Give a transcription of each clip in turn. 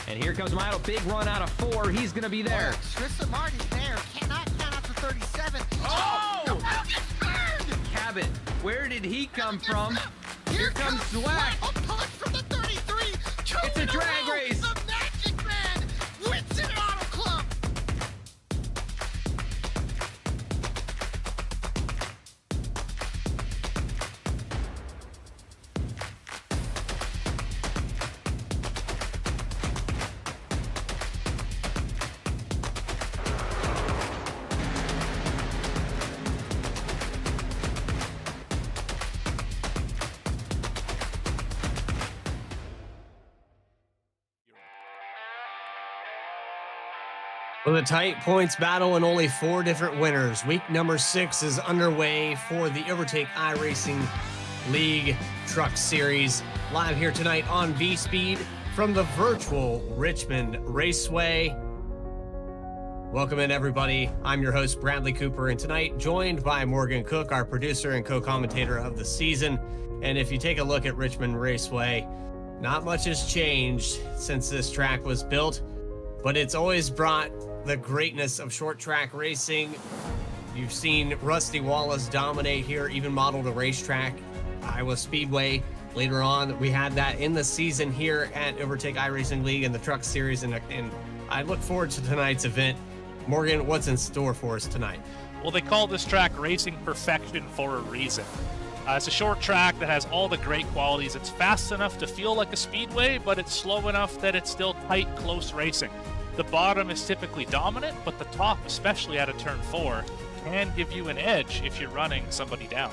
And here comes Milo, big run out of 4. He's going to be there. Tristan Martin's there, cannot count up to 37. Oh! No, gets burned! Cabot, where did he come from? Here comes Zwack. Zwack. A punch from the 33. It's a drag race. The Magic Man wins it Auto Club. With a tight points battle and only 4 different winners, week number 6 is underway for the Overtake iRacing League Truck Series. Live here tonight on V-Speed from the virtual Richmond Raceway. Welcome in, everybody. I'm your host, Bradley Cooper, and tonight joined by Morgan Cook, our producer and co-commentator of the season. And if you take a look at Richmond Raceway, not much has changed since this track was built, but it's always brought the greatness of short track racing. You've seen Rusty Wallace dominate here, even modeled a racetrack, Iowa Speedway. Later on, we had that in the season here at Overtake iRacing League and the Truck Series, and I look forward to tonight's event. Morgan, what's in store for us tonight? Well, they call this track Racing Perfection for a reason. It's a short track that has all the great qualities. It's fast enough to feel like a speedway, but it's slow enough that it's still tight, close racing. The bottom is typically dominant, but the top, especially out of turn 4, can give you an edge if you're running somebody down.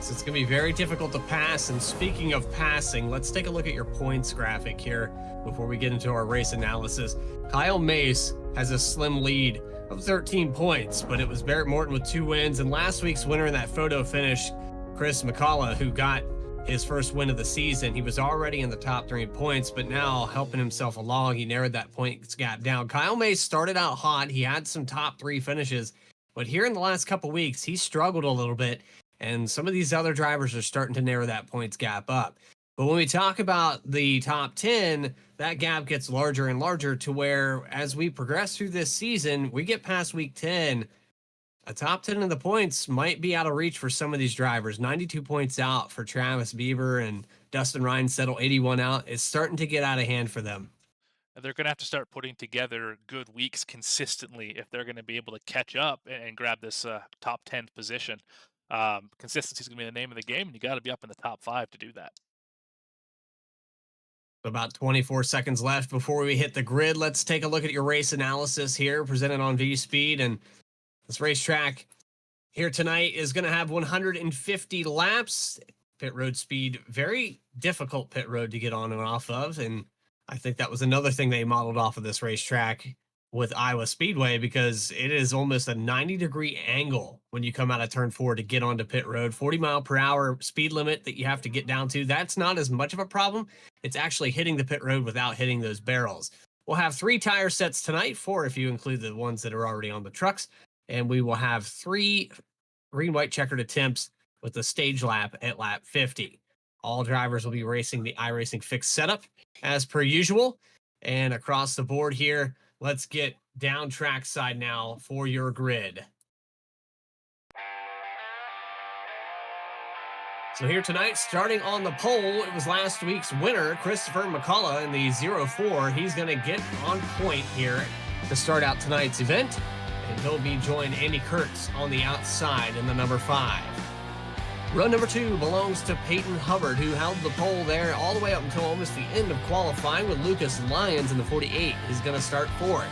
So it's going to be very difficult to pass. And speaking of passing, let's take a look at your points graphic here before we get into our race analysis. Kyle Mace has a slim lead of 13 points, but it was Barrett Morton with 2 wins. And last week's winner in that photo finish, Chris McCullough, who got his first win of the season. He was already in the top 3 points, but now helping himself along, he narrowed that points gap down. Kyle Mace started out hot. He had some top 3 finishes, but here in the last couple weeks, he struggled a little bit, and some of these other drivers are starting to narrow that points gap up. But when we talk about the top 10, that gap gets larger and larger to where as we progress through this season, we get past week 10, a top 10 of the points might be out of reach for some of these drivers. 92 points out for Travis Bieber and Dustin Ryan settle 81 out. It's starting to get out of hand for them. They're going to have to start putting together good weeks consistently if they're going to be able to catch up and grab this top 10 position. Consistency is going to be the name of the game, and you got to be up in the top 5 to do that. About 24 seconds left before we hit the grid. Let's take a look at your race analysis here presented on V-Speed. And this racetrack here tonight is going to have 150 laps. Pit road speed, very difficult pit road to get on and off of. And I think that was another thing they modeled off of this racetrack with Iowa Speedway, because it is almost a 90-degree angle when you come out of turn 4 to get onto pit road. 40-mile-per-hour speed limit that you have to get down to. That's not as much of a problem. It's actually hitting the pit road without hitting those barrels. We'll have 3 tire sets tonight, 4 if you include the ones that are already on the trucks. And we will have 3 green-white checkered attempts with a stage lap at lap 50. All drivers will be racing the iRacing fixed setup as per usual. And across the board here, let's get down track side now for your grid. So here tonight, starting on the pole, it was last week's winner, Christopher McCullough in the 04. He's going to get on point here to start out tonight's event. And he'll be joined Andy Kurtz on the outside in the number 5. Row number 2 belongs to Peyton Hubbard, who held the pole there all the way up until almost the end of qualifying with Lucas Lyons in the 48. He's going to start 4th.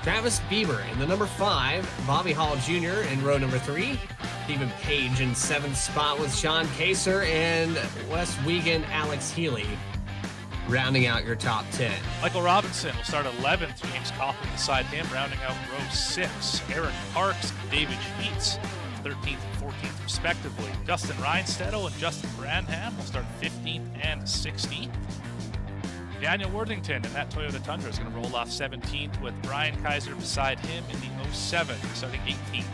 Travis Bieber in the number 5, Bobby Hall Jr. in row number 3, Stephen Page in 7th spot with Sean Kaser and Wes Wiegand, Alex Healy rounding out your top 10. Michael Robinson will start 11th. James Coughlin beside him, rounding out row 6. Eric Parks and David Sheets, 13th and 14th respectively. Justin Reinstedt and Justin Branham will start 15th and 16th. Daniel Worthington in that Toyota Tundra is going to roll off 17th with Brian Kaiser beside him in the 07, starting 18th.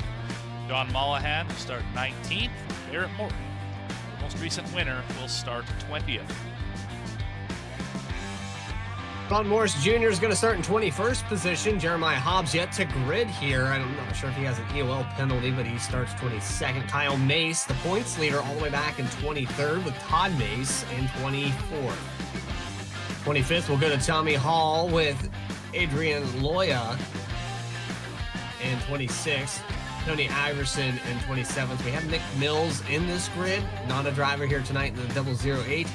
John Mollahan will start 19th. Barrett Morton, the most recent winner, will start 20th. Bud Morris Jr. is going to start in 21st position. Jeremiah Hobbs yet to grid here. I'm not sure if he has an EOL penalty, but he starts 22nd. Kyle Mace, the points leader, all the way back in 23rd with Todd Mace in 24th. 25th, we'll go to Tommy Hall with Adrian Loya in 26th. Tony Iverson in 27th. We have Nick Mills in this grid, not a driver here tonight in the 008.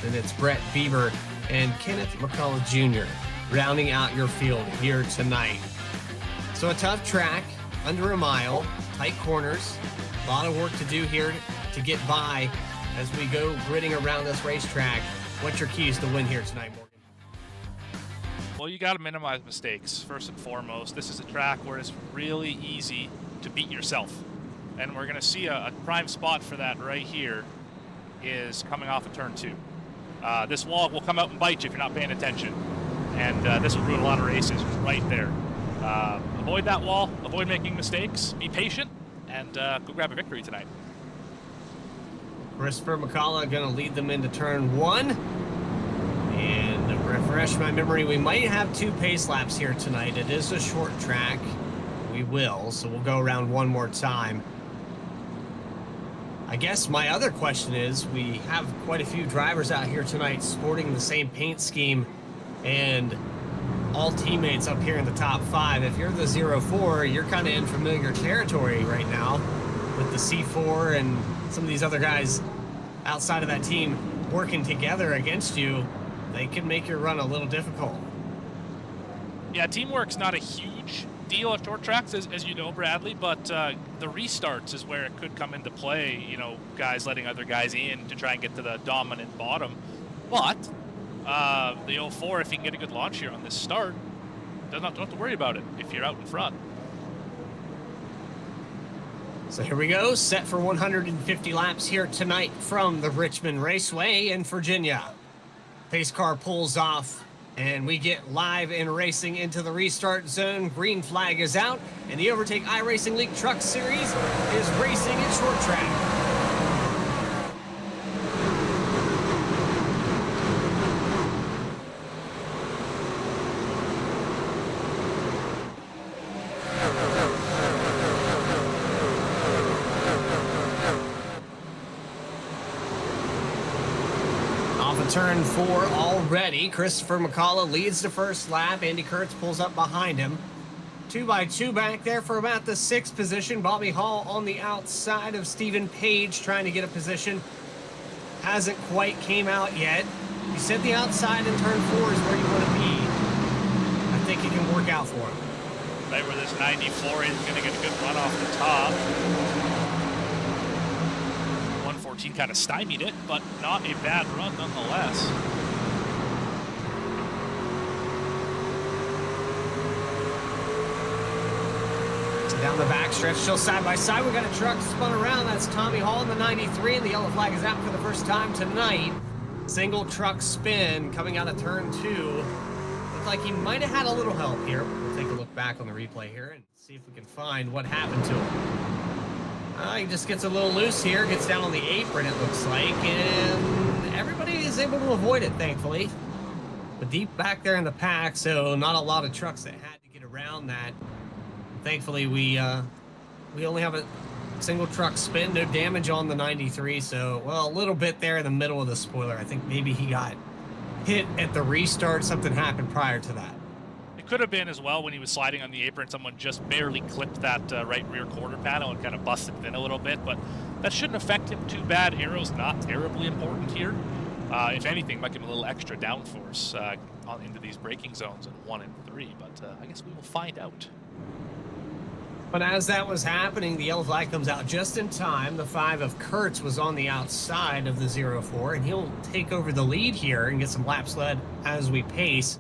Then it's Brett Bieber and Kenneth McCullough Jr. rounding out your field here tonight. So a tough track, under a mile, tight corners, a lot of work to do here to get by as we go gridding around this racetrack. What's your keys to win here tonight, Morgan? Well, you got to minimize mistakes, first and foremost. This is a track where it's really easy to beat yourself. And we're going to see a prime spot for that right here is coming off of turn 2. This wall will come out and bite you if you're not paying attention. And this will ruin a lot of races right there. Avoid that wall, avoid making mistakes, be patient, and go grab a victory tonight. Christopher McCullough going to lead them into turn 1. And to refresh my memory, we might have 2 pace laps here tonight. It is a short track. We will, so we'll go around one more time. I guess my other question is, we have quite a few drivers out here tonight sporting the same paint scheme and all teammates up here in the top 5. If you're the 04, you're kind of in familiar territory right now with the C4 and some of these other guys outside of that team working together against you. They can make your run a little difficult. Yeah, teamwork's not a huge deal at short tracks, as you know, Bradley, but the restarts is where it could come into play, you know, guys letting other guys in to try and get to the dominant bottom. But the 04, if he can get a good launch here on this start, don't have to worry about it if you're out in front. So here we go, set for 150 laps here tonight from the Richmond Raceway in Virginia. Pace car pulls off, and we get live in racing into the restart zone. Green flag is out, and the Overtake iRacing League Truck Series is racing in short track. Turn 4 already. Christopher McCullough leads the first lap. Andy Kurtz pulls up behind him. 2x2 back there for about the 6th position. Bobby Hall on the outside of Stephen Page trying to get a position. Hasn't quite came out yet. You said the outside in turn 4 is where you want to be. I think it can work out for him. Right where this 94 is going to get a good run off the top. 114 kind of stymied it, but not a bad run nonetheless. So down the backstretch, still side by side. We got a truck spun around. That's Tommy Hall in the 93, and the yellow flag is out for the first time tonight. Single truck spin coming out of turn 2. Looked like he might have had a little help here. We'll take a look back on the replay here and see if we can find what happened to him. He just gets a little loose here, gets down on the apron, it looks like, and everybody is able to avoid it, thankfully. But deep back there in the pack, so not a lot of trucks that had to get around that. Thankfully, we only have a single truck spin, no damage on the 93, so, well, a little bit there in the middle of the spoiler. I think maybe he got hit at the restart. Something happened prior to that. It could have been as well when he was sliding on the apron, someone just barely clipped that right rear quarter panel and kind of busted it in a little bit, but that shouldn't affect him too bad. Aero's not terribly important here. If anything, might give him a little extra downforce into these braking zones in 1 and 3, but I guess we will find out. But as that was happening, the yellow flag comes out just in time. The 5 of Kurtz was on the outside of the 04, and he'll take over the lead here and get some laps led as we pace.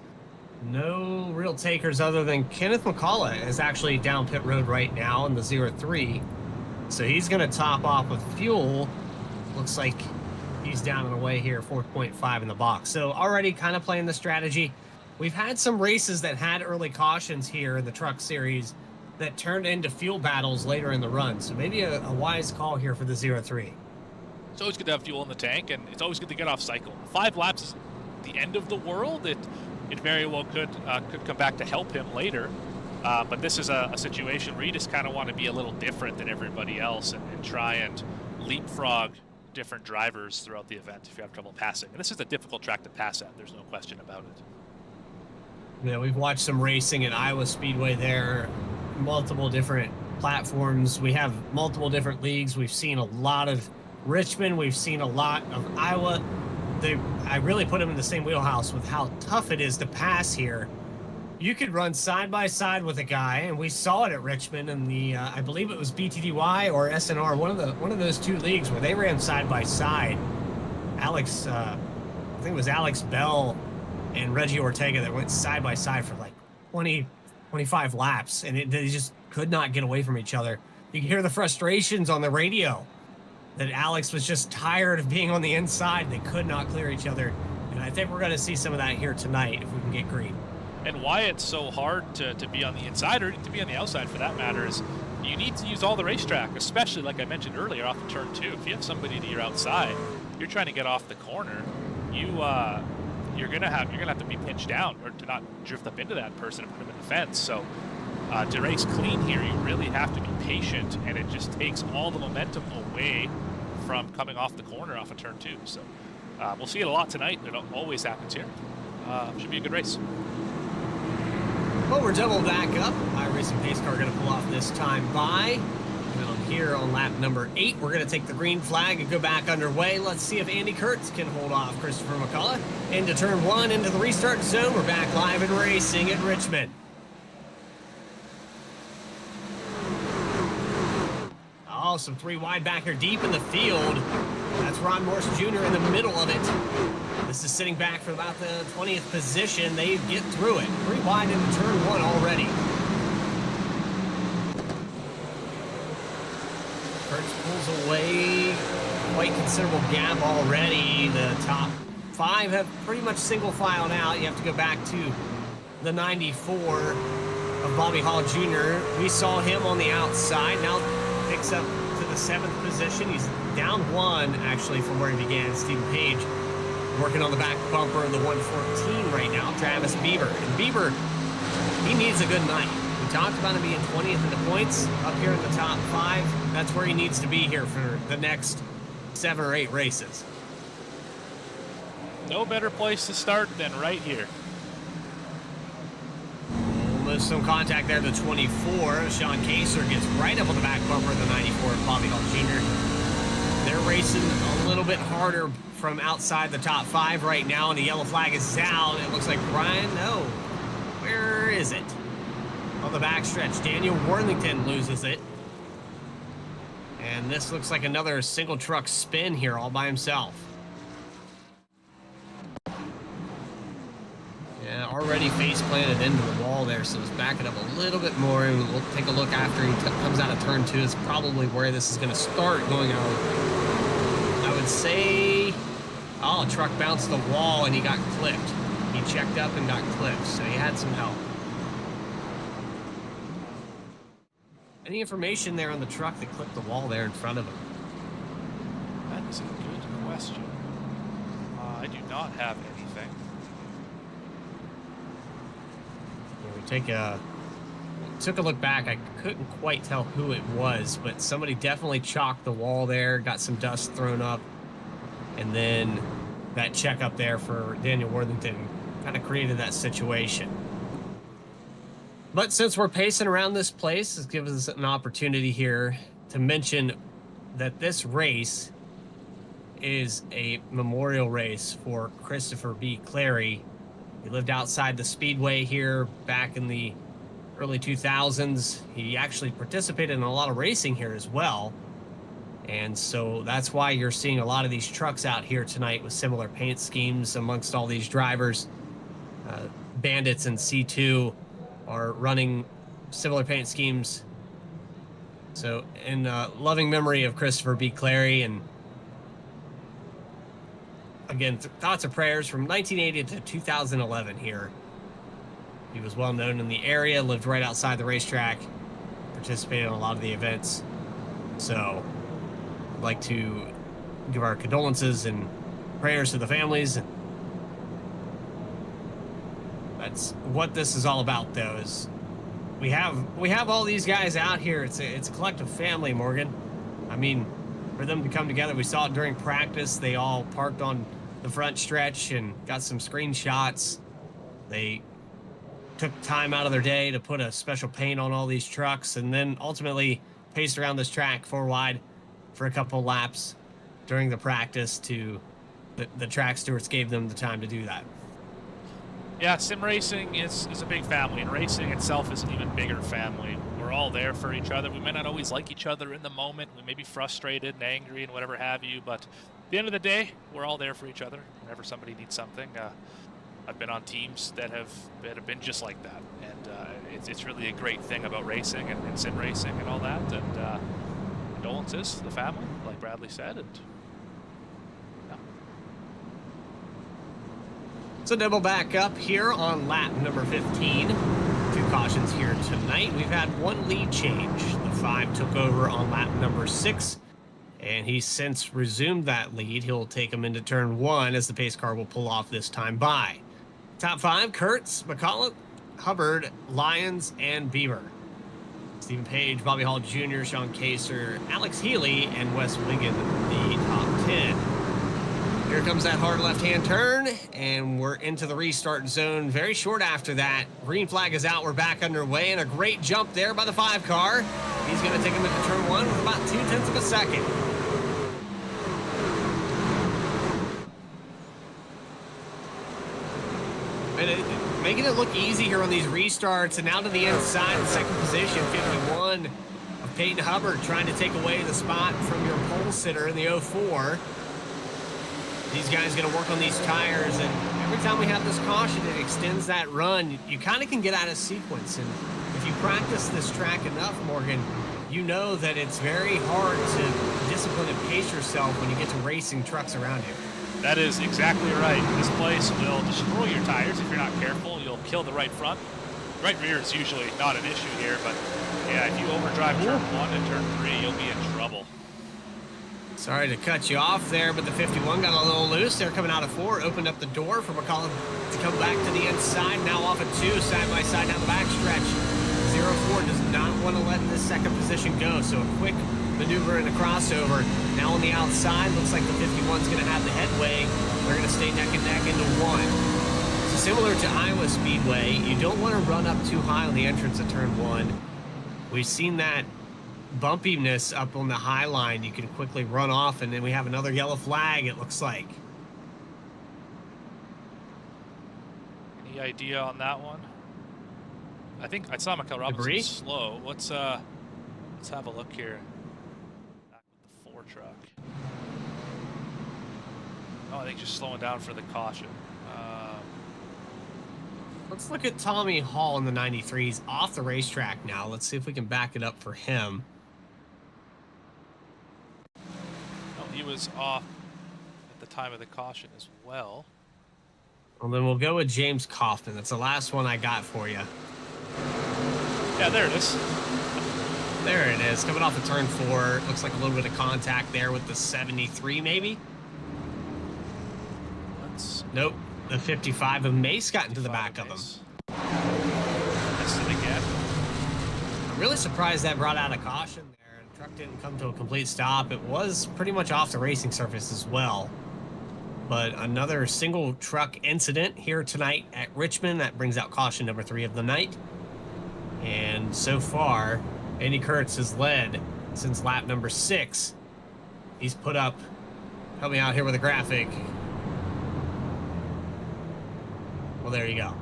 No real takers other than Kenneth McCullough is actually down pit road right now in the 03. So he's going to top off with fuel. Looks like he's down and away here, 4.5 in the box. So already kind of playing the strategy. We've had some races that had early cautions here in the truck series that turned into fuel battles later in the run. So maybe a wise call here for the 03. It's always good to have fuel in the tank, and it's always good to get off cycle. 5 laps is the end of the world. It it very well could come back to help him later. But this is a situation where you just kind of want to be a little different than everybody else and try and leapfrog different drivers throughout the event if you have trouble passing. And this is a difficult track to pass at. There's no question about it. Yeah, we've watched some racing at Iowa Speedway there, multiple different platforms. We have multiple different leagues. We've seen a lot of Richmond. We've seen a lot of Iowa. I really put them in the same wheelhouse with how tough it is to pass here. You could run side by side with a guy, and we saw it at Richmond in the I believe it was BTDY or SNR, one of those two leagues where they ran side by side. Alex, I think it was Alex Bell and Reggie Ortega that went side by side for like 20, 25 laps, and they just could not get away from each other. You can hear the frustrations on the radio that Alex was just tired of being on the inside. They could not clear each other, and I think we're going to see some of that here tonight if we can get green. And why it's so hard to be on the inside, or to be on the outside for that matter, is you need to use all the racetrack, especially like I mentioned earlier off the turn 2. If you have somebody to your outside, you're trying to get off the corner, you're gonna have to be pinched down or to not drift up into that person and put them in the fence. So to race clean here, you really have to be patient, and it just takes all the momentum away from coming off the corner off of turn 2. So we'll see it a lot tonight. It always happens here. Should be a good race. Well, we're double back up. iRacing pace car going to pull off this time by. And on here on lap number 8, we're going to take the green flag and go back underway. Let's see if Andy Kurtz can hold off Christopher McCullough. Into turn 1, into the restart zone. We're back live and racing at Richmond. Oh, some 3 wide back here deep in the field. That's Ron Morse Jr. in the middle of it. This is sitting back for about the 20th position. They get through it. 3 wide into turn 1 already. Kurtz pulls away. Quite considerable gap already. The top 5 have pretty much single filed out. You have to go back to the 94 of Bobby Hall Jr. We saw him on the outside. Now picks up to the 7th position. He's down 1 actually from where he began. Stephen Page working on the back bumper of the 114 right now. Travis Bieber. And Bieber, he needs a good night. We talked about him being 20th in the points, up here in the top 5. That's where he needs to be here for the next 7 or 8 races. No better place to start than right here. Almost some contact there, the 24. Sean Kaser gets right up on the back bumper of the 94 of Bobby Hall Jr. They're racing a little bit harder from outside the top 5 right now, and the yellow flag is out. It looks like Brian, no. Where is it? On the backstretch, Daniel Worthington loses it. And this looks like another single truck spin here all by himself. Yeah, already face planted into the wall there, so let's back it up a little bit more, and we'll take a look after he comes out of turn 2. It's probably where this is going to start going on. I would say, oh, truck bounced the wall and he got clipped. He checked up and got clipped, so he had some help. Any information there on the truck that clipped the wall there in front of him? That is a good question. I do not have anything. We took a look back. I couldn't quite tell who it was, but somebody definitely chalked the wall there, got some dust thrown up, and then that check up there for Daniel Worthington kind of created that situation. But since we're pacing around this place, it gives us an opportunity here to mention that this race is a memorial race for Christopher B. Clary. He lived outside the speedway here back in the early 2000s. He actually participated in a lot of racing here as well. And so that's why you're seeing a lot of these trucks out here tonight with similar paint schemes amongst all these drivers. Bandits and C2 are running similar paint schemes. So in loving memory of Christopher B. Clary, and again, thoughts and prayers from 1980 to 2011 here. He was well known in the area, lived right outside the racetrack, participated in a lot of the events. So I'd like to give our condolences and prayers to the families. That's what this is all about, though. Is we have all these guys out here. It's a collective family, Morgan. I mean, for them to come together, we saw it during practice. They all parked on the front stretch and got some screenshots. They took time out of their day to put a special paint on all these trucks, and then ultimately paced around this track 4 wide for a couple laps during the practice. To the track stewards gave them the time to do that. Yeah, sim racing is a big family, and racing itself is an even bigger family. We're all there for each other. We may not always like each other in the moment. We may be frustrated and angry and whatever have you, but at the end of the day, we're all there for each other whenever somebody needs something. I've been on teams that have been just like that, and it's really a great thing about racing and sim racing and all that. And condolences to the family, like Bradley said. And yeah. So double back up here on lap number 15. 2 cautions here tonight. We've had 1 lead change. The 5 took over on lap number 6, and he's since resumed that lead. He'll take him into turn 1 as the pace car will pull off this time by. Top 5, Kurtz, McCullough, Hubbard, Lyons, and Bieber. Stephen Page, Bobby Hall Jr., Sean Kaser, Alex Healy, and Wes Wiggin, the top 10. Here comes that hard left-hand turn, and we're into the restart zone very short after that. Green flag is out. We're back underway, and a great jump there by the 5 car. He's going to take him into turn 1 with about 0.2 of a second. And making it look easy here on these restarts, and now to the inside in second position, 51 of Peyton Hubbard trying to take away the spot from your pole sitter in the 04. These guys going to work on these tires, and every time we have this caution, it extends that run. You kind of can get out of sequence, and if you practice this track enough, Morgan, you know that it's very hard to discipline and pace yourself when you get to racing trucks around you. That is exactly right. This place will destroy your tires if you're not careful. You'll kill the right front. Right rear is usually not an issue here, but yeah, if you overdrive turn 1 and turn 3, you'll be in trouble. Sorry to cut you off there, but the 51 got a little loose. They're coming out of 4, opened up the door for McCullough to come back to the inside. Now off at 2, side by side down the back stretch. 04 does not want to let this second position go, so a quick maneuver in a crossover. Now on the outside, looks like the 51's going to have the headway. They're going to stay neck and neck into 1. So similar to Iowa Speedway, you don't want to run up too high on the entrance of turn 1. We've seen that bumpiness up on the high line. You can quickly run off, and then we have another yellow flag, it looks like. Any idea on that one? I think I saw Michael Robinson Debris? slow. Let's have a look here. Back with the 4 truck. Oh, I think just slowing down for the caution. Let's look at Tommy Hall in the 93s off the racetrack now. Let's see if we can back it up for him. Oh, he was off at the time of the caution as well. Well, then we'll go with James Kaufman. That's the last one I got for you. Yeah, there it is. There it is, coming off of turn 4. Looks like a little bit of contact there with the 73, maybe? Nope, the 55 of Mace got into the back of him. Missed it again. I'm really surprised that brought out a caution there. The truck didn't come to a complete stop. It was pretty much off the racing surface as well. But another single truck incident here tonight at Richmond. That brings out caution number 3 of the night. And so far, Andy Kurtz has led since lap number 6. He's put up, help me out here with a graphic. Well, there you go.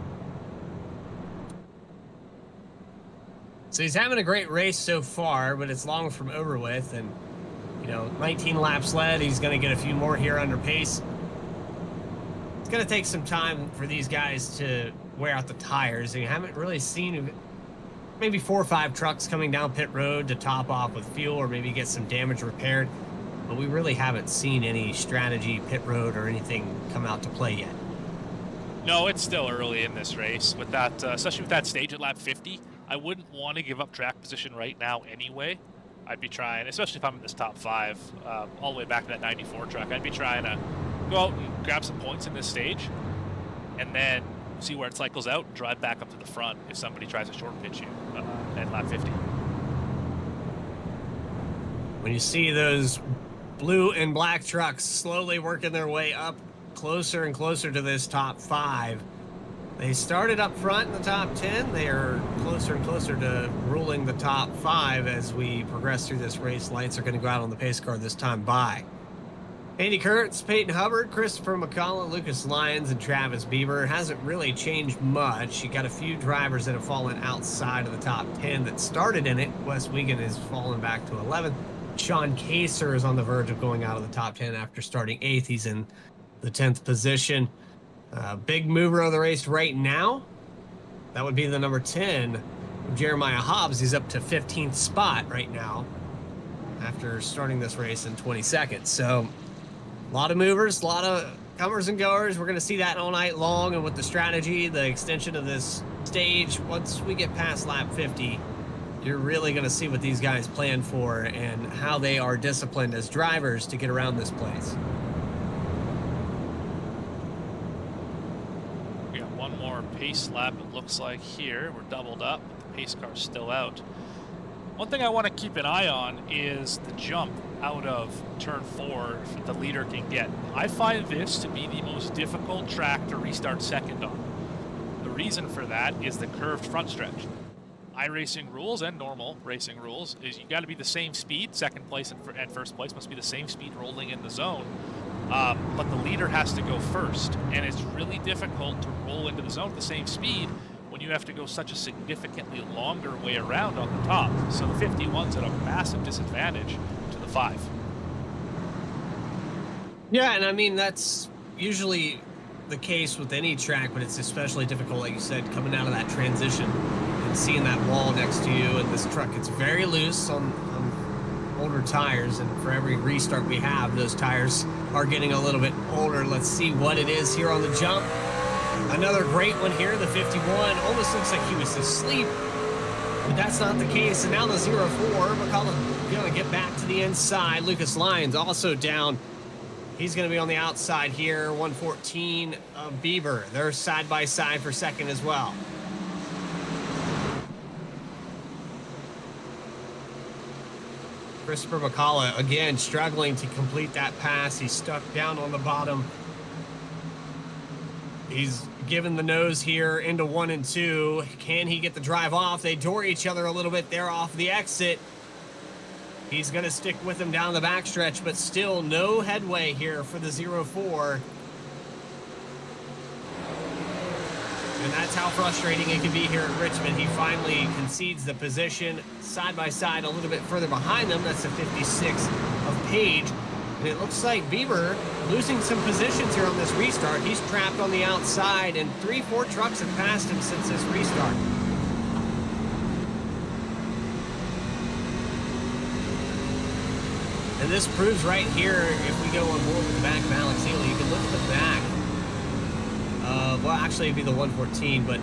So he's having a great race so far, but it's long from over with. And, 19 laps led. He's going to get a few more here under pace. It's going to take some time for these guys to wear out the tires. And you haven't really seen maybe 4 or 5 trucks coming down pit road to top off with fuel or maybe get some damage repaired. But we really haven't seen any strategy, pit road, or anything come out to play yet. No, it's still early in this race. With that, especially with that stage at lap 50, I wouldn't want to give up track position right now anyway. I'd be trying, especially if I'm in this top 5, all the way back to that 94 truck, I'd be trying to go out and grab some points in this stage and then see where it cycles out, and drive back up to the front if somebody tries to short pitch you at lap 50. When you see those blue and black trucks slowly working their way up closer and closer to this top 5, they started up front in the top 10. They are closer and closer to ruling the top 5 as we progress through this race. Lights are going to go out on the pace car this time by Andy Kurtz, Peyton Hubbard, Christopher McCullough, Lucas Lyons, and Travis Bieber. Hasn't really changed much. You got a few drivers that have fallen outside of the top 10 that started in it. Wes Wiegand has fallen back to 11th. Sean Kaser is on the verge of going out of the top 10 after starting 8th. He's in the 10th position. Big mover of the race right now, that would be the number 10, Jeremiah Hobbs. He's up to 15th spot right now after starting this race in 20 seconds. So a lot of movers, a lot of comers and goers. We're going to see that all night long, and with the strategy, the extension of this stage, once we get past lap 50, you're really going to see what these guys plan for and how they are disciplined as drivers to get around this place. We got one more pace lap, it looks like here. We're doubled up, but the pace car's still out. One thing I want to keep an eye on is the jump out of turn 4 the leader can get. I find this to be the most difficult track to restart second on. The reason for that is the curved front stretch. iRacing rules and normal racing rules is you got to be the same speed. Second place and first place must be the same speed rolling in the zone. But the leader has to go first, and it's really difficult to roll into the zone at the same speed when you have to go such a significantly longer way around on the top. So the 51's at a massive disadvantage to the 5. Yeah, and I mean, that's usually the case with any track, but it's especially difficult, like you said, coming out of that transition and seeing that wall next to you. And this truck, it's very loose on older tires, and for every restart we have, those tires are getting a little bit older. Let's see what it is here on the jump. Another great one here, the 51. Almost looks like he was asleep, but that's not the case. And now the 04, McCullough going to get back to the inside. Lucas Lyons also down. He's going to be on the outside here. 114 of Bieber. They're side by side for second as well. Christopher McCullough, again, struggling to complete that pass. He's stuck down on the bottom. He's given the nose here into 1 and 2. Can he get the drive off? They door each other a little bit there off the exit. He's going to stick with him down the backstretch, but still no headway here for the 04. And that's how frustrating it can be here at Richmond. He finally concedes the position side by side a little bit further behind them. That's the 56 of Page. And it looks like Bieber losing some positions here on this restart. He's trapped on the outside, and 3-4 trucks have passed him since this restart. And this proves right here, if we go on board with the back of Alex Healy, you can look at the back. Well, actually, it'd be the 114, but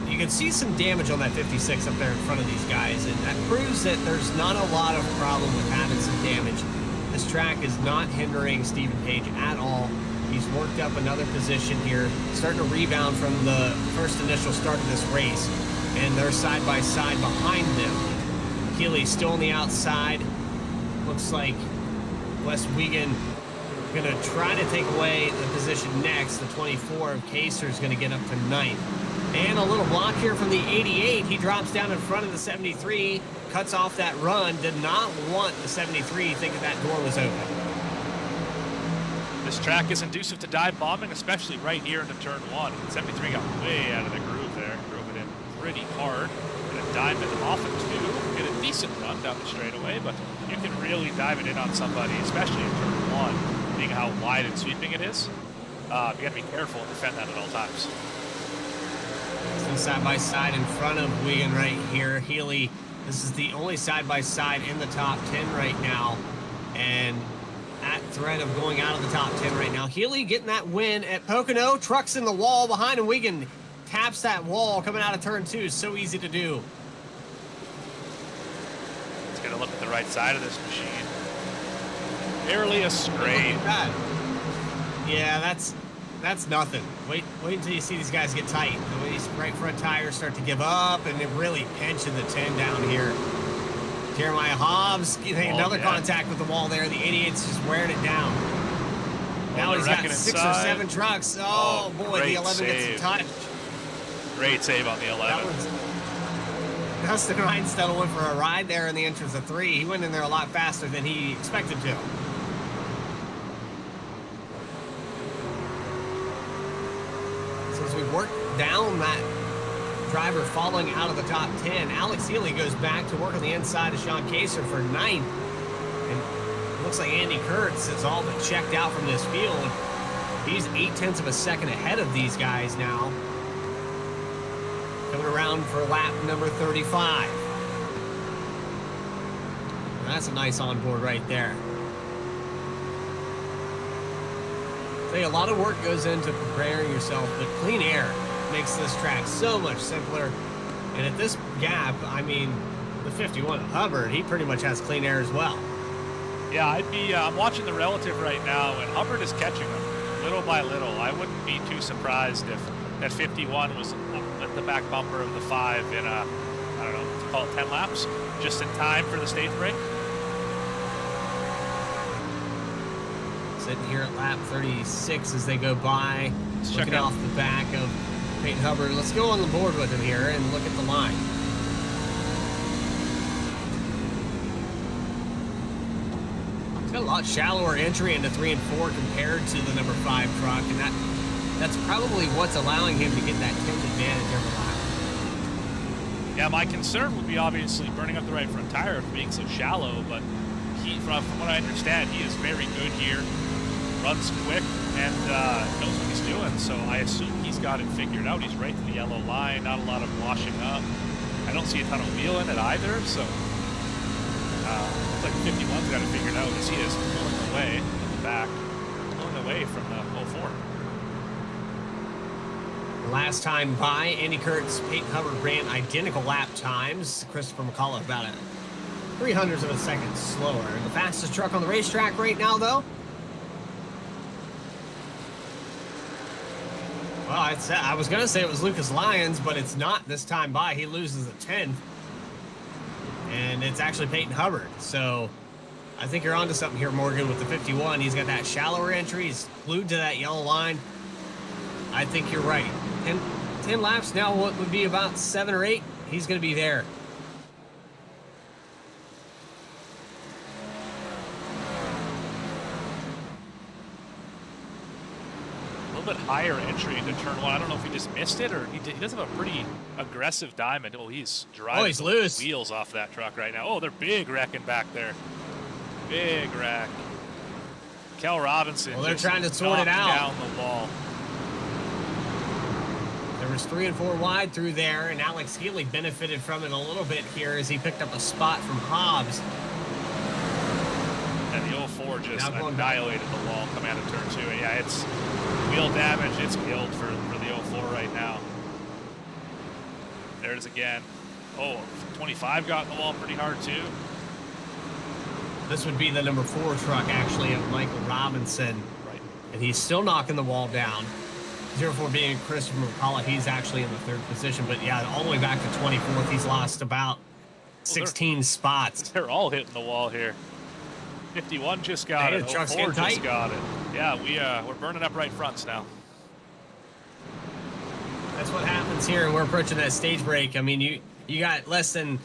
you can see some damage on that 56 up there in front of these guys, and that proves that there's not a lot of problem with having some damage. This track is not hindering Stephen Page at all. He's worked up another position here, starting to rebound from the first initial start of this race, and they're side by side behind them. Healy's still on the outside. Looks like Wes Wiegand going to try to take away the position next. The 24 of Kaser is going to get up to 9th. And a little block here from the 88. He drops down in front of the 73, cuts off that run. Did not want the 73, thinking that door was open. This track is conducive to dive bombing, especially right here into turn 1. 73 got way out of the groove there. Drove it in pretty hard. Gonna dive it off at 2. Get a decent run down the straightaway, but you can really dive it in on somebody, especially in turn 1. Being how wide and sweeping it is, you gotta be careful and defend that at all times. So side by side in front of Wiegand right here. Healy, this is the only side by side in the top 10 right now, and at threat of going out of the top 10 right now. Healy getting that win at Pocono. Trucks in the wall behind him. Wiegand taps that wall coming out of turn 2. So easy to do. Let's get a look at the right side of this machine. Barely a straight. Yeah, that's that's nothing. Wait until you see these guys get tight. These right front tires start to give up, and they're really pinching the 10 down here. Jeremiah Hobbs getting another contact with the wall there. The 88's just wearing it down. Now he's got 6 or 7 trucks. Oh boy, the 11 gets a touch. Great save on the 11. Dustin Reinstedt went for a ride there in the entrance of 3. He went in there a lot faster than he expected to. So as we work down that driver falling out of the top 10, Alex Healy goes back to work on the inside of Sean Kaser for 9th. And it looks like Andy Kurtz is all but checked out from this field. He's 0.8 of a second ahead of these guys now. Coming around for lap number 35. That's a nice onboard right there. A lot of work goes into preparing yourself, but clean air makes this track so much simpler. And at this gap, I mean, the 51 Hubbard, he pretty much has clean air as well. Yeah, I'm watching the relative right now, and Hubbard is catching them little by little. I wouldn't be too surprised if that 51 was at the back bumper of the 5 in I don't know, let's call it 10 laps, just in time for the stage break. Sitting here at lap 36 as they go by, looking off the back of Peyton Hubbard. Let's go on the board with him here and look at the line. It's got a lot shallower entry into 3 and 4 compared to the number 5 truck, and that's probably what's allowing him to get that 10th advantage every lap. Yeah, my concern would be obviously burning up the right front tire for being so shallow, but from what I understand, he is very good here. Runs quick and knows what he's doing, so I assume he's got it figured out. He's right to the yellow line, not a lot of washing up. I don't see a ton of wheel in it either, so looks like 51's got it figured out as he is pulling away at the back, pulling away from the 04. Last time by, Andy Kurtz, Peyton Hubbard ran identical lap times. Christopher McCullough about a 0.03 of a second slower. The fastest truck on the racetrack right now, though. Well, I was going to say it was Lucas Lyons, but it's not this time by. He loses a 10th. And it's actually Peyton Hubbard. So I think you're onto something here, Morgan, with the 51. He's got that shallower entry. He's glued to that yellow line. I think you're right. 10 laps now, what would be about 7 or 8? He's going to be there. Bit higher entry into turn 1. I don't know if he just missed it or he does have a pretty aggressive diamond. Oh, he's driving he's loose. Wheels off that truck right now. Oh, they're big wrecking back there. Big wreck. Kel Robinson. Well, they're trying to sort it out. Down the wall. There was 3 and 4 wide through there, and Alex Healy benefited from it a little bit here as he picked up a spot from Hobbs. And the 04 just annihilated the wall coming out of turn 2. Yeah, it's wheel damage. It's killed for the 04 right now. There it is again. Oh, 25 got in the wall pretty hard too. This would be the number 4 truck actually of Michael Robinson. Right. And he's still knocking the wall down. 04 being Christopher McCullough, he's actually in the 3rd position. But yeah, all the way back to 24th, he's lost about 16 spots. They're all hitting the wall here. 51 just got it. 04 just got it. Yeah, we're burning up right fronts now. That's what happens here, and we're approaching that stage break. I mean, you got less than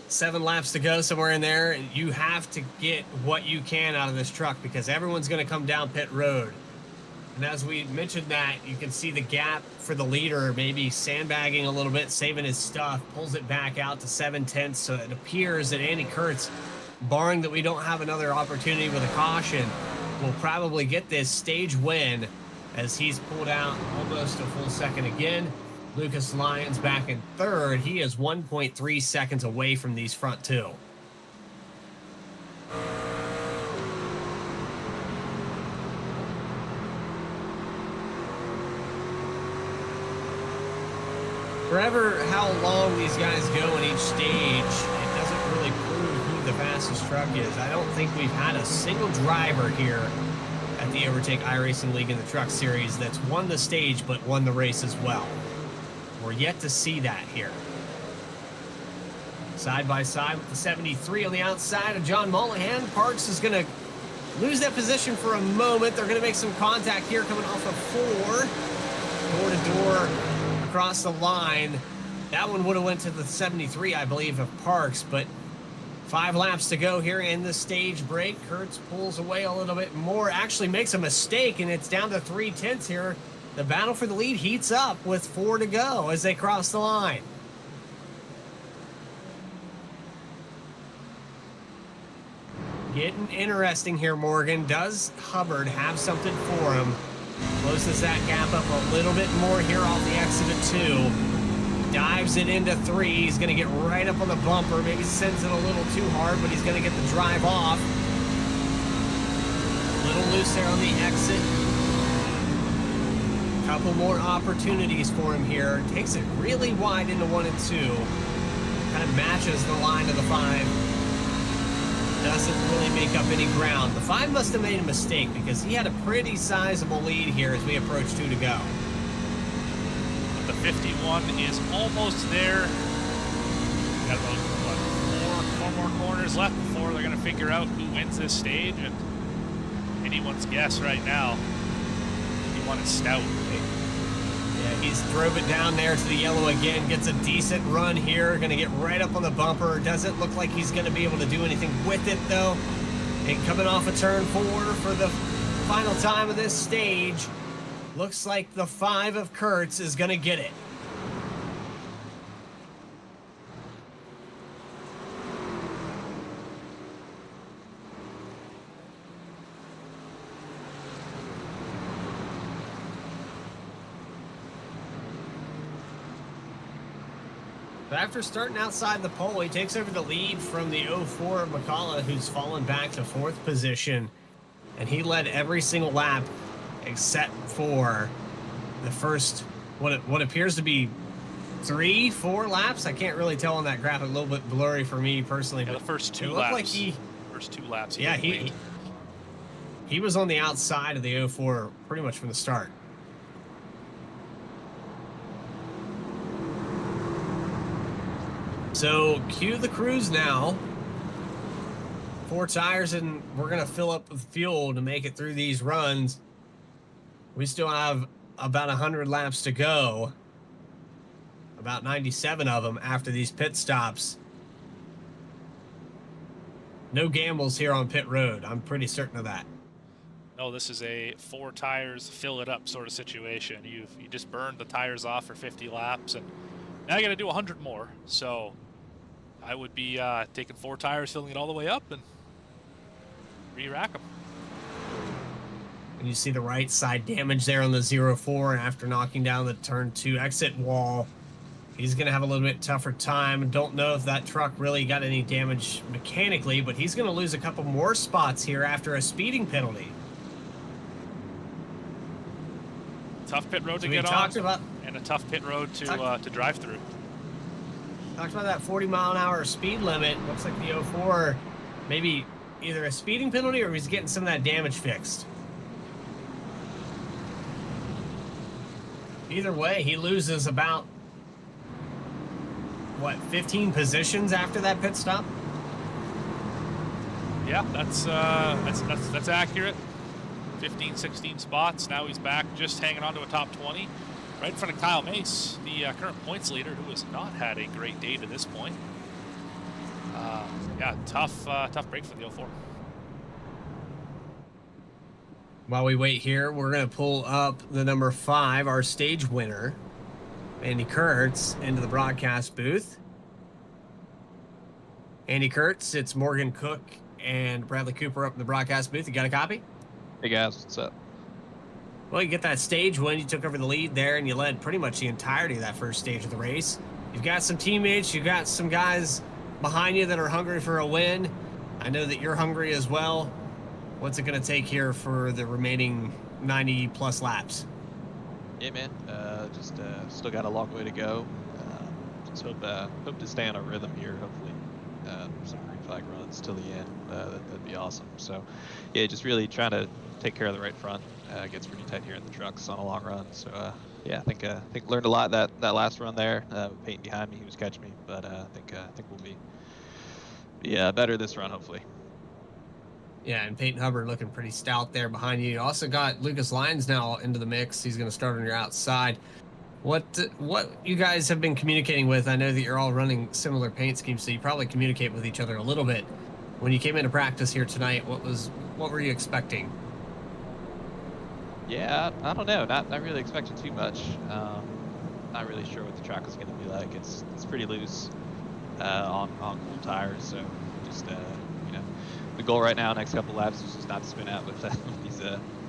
7 laps to go, somewhere in there. You have to get what you can out of this truck because everyone's going to come down pit road. And as we mentioned that, you can see the gap for the leader, maybe sandbagging a little bit, saving his stuff, pulls it back out to 7/10. So it appears that Andy Kurtz, barring that we don't have another opportunity with a caution, will probably get this stage win as he's pulled out almost a full second again. Lucas Lyons back in 3rd. He is 1.3 seconds away from these front 2. Forever how long these guys go in each stage, it doesn't really prove who the fastest truck is. I don't think we've had a single driver here at the Overtake iRacing League in the Truck Series that's won the stage but won the race as well. We're yet to see that here. Side by side with the 73 on the outside of John Mullihan. Parks is going to lose that position for a moment. They're going to make some contact here coming off of 4. Door to door across the line. That one would have went to the 73, I believe, of Parks, but 5 laps to go here in the stage break. Kurtz pulls away a little bit more, actually makes a mistake, and it's down to 3/10 here. The battle for the lead heats up with 4 to go as they cross the line. Getting interesting here, Morgan. Does Hubbard have something for him? Closes that gap up a little bit more here off the exit of 2. Dives it into 3. He's going to get right up on the bumper. Maybe sends it a little too hard, but he's going to get the drive off. A little loose there on the exit. Couple more opportunities for him here. Takes it really wide into 1 and 2. Kind of matches the line of the 5. Doesn't really make up any ground. The 5 must have made a mistake because he had a pretty sizable lead here as we approach 2 to go. But the 51 is almost there. Got about, what, 4 more corners left before they're going to figure out who wins this stage. And anyone's guess right now, 51 is stout. Yeah, he's drove it down there to the yellow again, gets a decent run here, gonna get right up on the bumper. Doesn't look like he's gonna be able to do anything with it though. And coming off of turn 4 for the final time of this stage, looks like the 5 of Kurtz is gonna get it. But after starting outside the pole, he takes over the lead from the 04 McCullough, who's fallen back to 4th position. And he led every single lap except for the first, what appears to be 3-4 laps. I can't really tell on that graphic, a little bit blurry for me personally. Yeah, but the first 2 laps. like first 2 laps. Yeah, he was on the outside of the 04 pretty much from the start. So cue the cruise now. 4 tires and we're gonna fill up with fuel to make it through these runs. We still have about 100 laps to go. About 97 of them after these pit stops. No gambles here on pit road. I'm pretty certain of that. No, this is a 4 tires, fill it up sort of situation. You just burned the tires off for 50 laps, and now you got to do 100 more. So I would be taking 4 tires, filling it all the way up, and re-rack them. And you see the right side damage there on the 04, and after knocking down the turn 2 exit wall, he's going to have a little bit tougher time. Don't know if that truck really got any damage mechanically, but he's going to lose a couple more spots here after a speeding penalty. Tough pit road to So get on, and a tough pit road to drive through. Talked about that 40-mile-an-hour speed limit. Looks like the 04 maybe either a speeding penalty or he's getting some of that damage fixed. Either way, he loses about, what, 15 positions after that pit stop? Yeah, that's accurate. 15, 16 spots. Now he's back just hanging on to a top 20. Right in front of Kyle Mace, the current points leader, who has not had a great day to this point. Yeah, tough break for the 04. While we wait here, we're going to pull up the number 5, our stage winner, Andy Kurtz, into the broadcast booth. Andy Kurtz, it's Morgan Cook and Bradley Cooper up in the broadcast booth. You got a copy? Hey guys, what's up? Well, you get that stage win. You took over the lead there, and you led pretty much the entirety of that first stage of the race. You've got some teammates. You've got some guys behind you that are hungry for a win. I know that you're hungry as well. What's it going to take here for the remaining 90-plus laps? Yeah, man. Just still got a long way to go. Just hope to stay on a rhythm here. Hopefully, some green flag runs. runs till the end, that'd be awesome. So, yeah, just really trying to take care of the right front. Gets pretty tight here in the trucks on a long run. So, yeah, I think learned a lot that last run there. Peyton behind me, he was catching me, but I think we'll be better this run hopefully. Yeah, and Peyton Hubbard looking pretty stout there behind you. You also got Lucas Lyons now into the mix. He's going to start on your outside. What you guys have been communicating with? I know that you're all running similar paint schemes, so you probably communicate with each other a little bit. When you came into practice here tonight, what were you expecting? Yeah, I don't know. Not really expecting too much. Not really sure what the track is going to be like. It's pretty loose on cool tires, so just the goal right now, next couple laps, is just not to spin out with these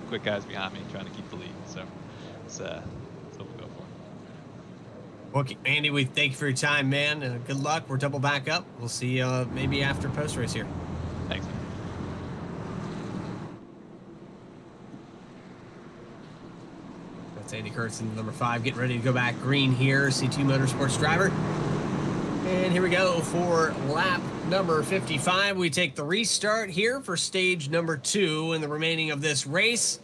quick guys behind me, trying to keep the lead. So that's what we'll go for. Well, Andy, we thank you for your time, man. Good luck. We're double back up. We'll see you maybe after post race here. Thanks, man. That's Andy Kurtz in number 5, getting ready to go back green here. C2 Motorsports driver. And here we go for lap number 55. We take the restart here for stage number 2 in the remaining of this race.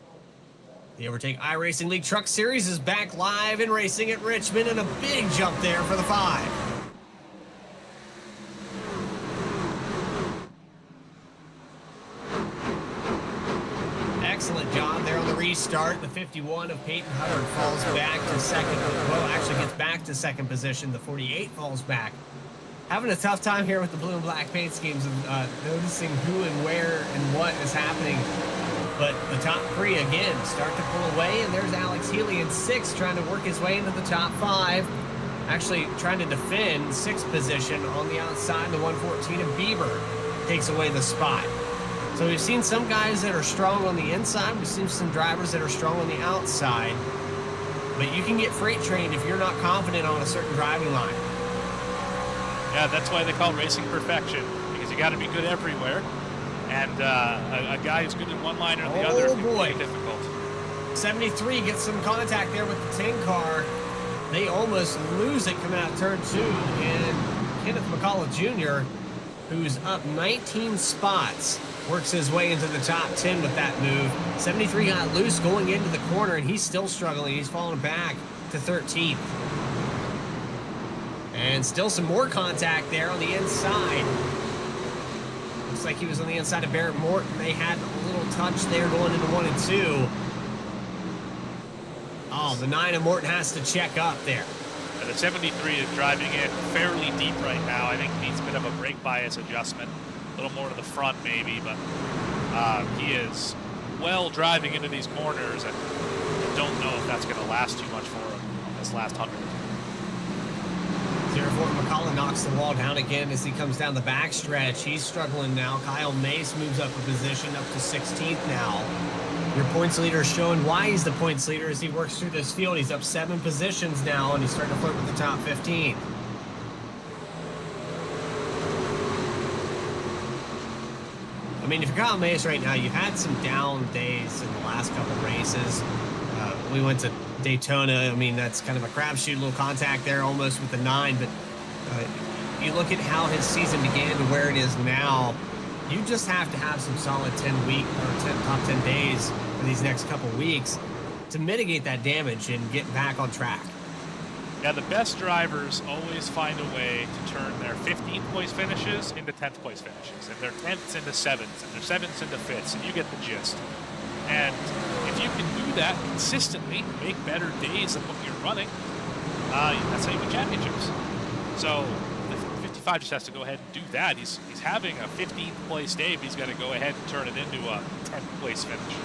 The Overtake iRacing League Truck Series is back live in racing at Richmond, and a big jump there for the 5. Excellent job there on the restart. The 51 of Peyton Hubbard falls back to second. Well, actually gets back to second position. The 48 falls back. Having a tough time here with the blue and black paint schemes of noticing who and where and what is happening. But the top 3 again start to pull away, and there's Alex Healy in 6th trying to work his way into the top 5. Actually trying to defend 6th position on the outside. The 114 of Bieber takes away the spot. So we've seen some guys that are strong on the inside. We've seen some drivers that are strong on the outside. But you can get freight trained if you're not confident on a certain driving line. Yeah, that's why they call it racing perfection, because you got to be good everywhere. And a guy who's good in one line or the other can be difficult. 73 gets some contact there with the 10 car. They almost lose it coming out of turn 2. And Kenneth McCullough Jr., who's up 19 spots, works his way into the top 10 with that move. 73 got loose going into the corner, and he's still struggling. He's falling back to 13th. And still some more contact there on the inside. Looks like he was on the inside of Barrett Morton. They had a little touch there going into 1 and 2. Oh, the 9 of Morton has to check up there. The 73 is driving it fairly deep right now. I think he needs a bit of a brake bias adjustment. A little more to the front maybe, but he is well driving into these corners, and I don't know if that's going to last too much for him on this last 100. 04 McCullough knocks the wall down again as he comes down the backstretch. He's struggling now. Kyle Mace moves up a position up to 16th now. Your points leader is showing why he's the points leader as he works through this field. He's up 7 positions now, and he's starting to flirt with the top 15. I mean, if you're Kyle Mace right now, you've had some down days in the last couple races. We went to Daytona. I mean, that's kind of a crapshoot, little contact there almost with the 9. But you look at how his season began to where it is now, you just have to have some solid 10-week or top 10 days for these next couple weeks to mitigate that damage and get back on track. Yeah, the best drivers always find a way to turn their 15th place finishes into 10th place finishes, and their 10ths into 7ths, and their 7ths into 5ths, and you get the gist. And if you can do that consistently, make better days than what you're running, that's how you win championships. So the 55 just has to go ahead and do that. He's having a 15th place day, but he's got to go ahead and turn it into a 10th place finish.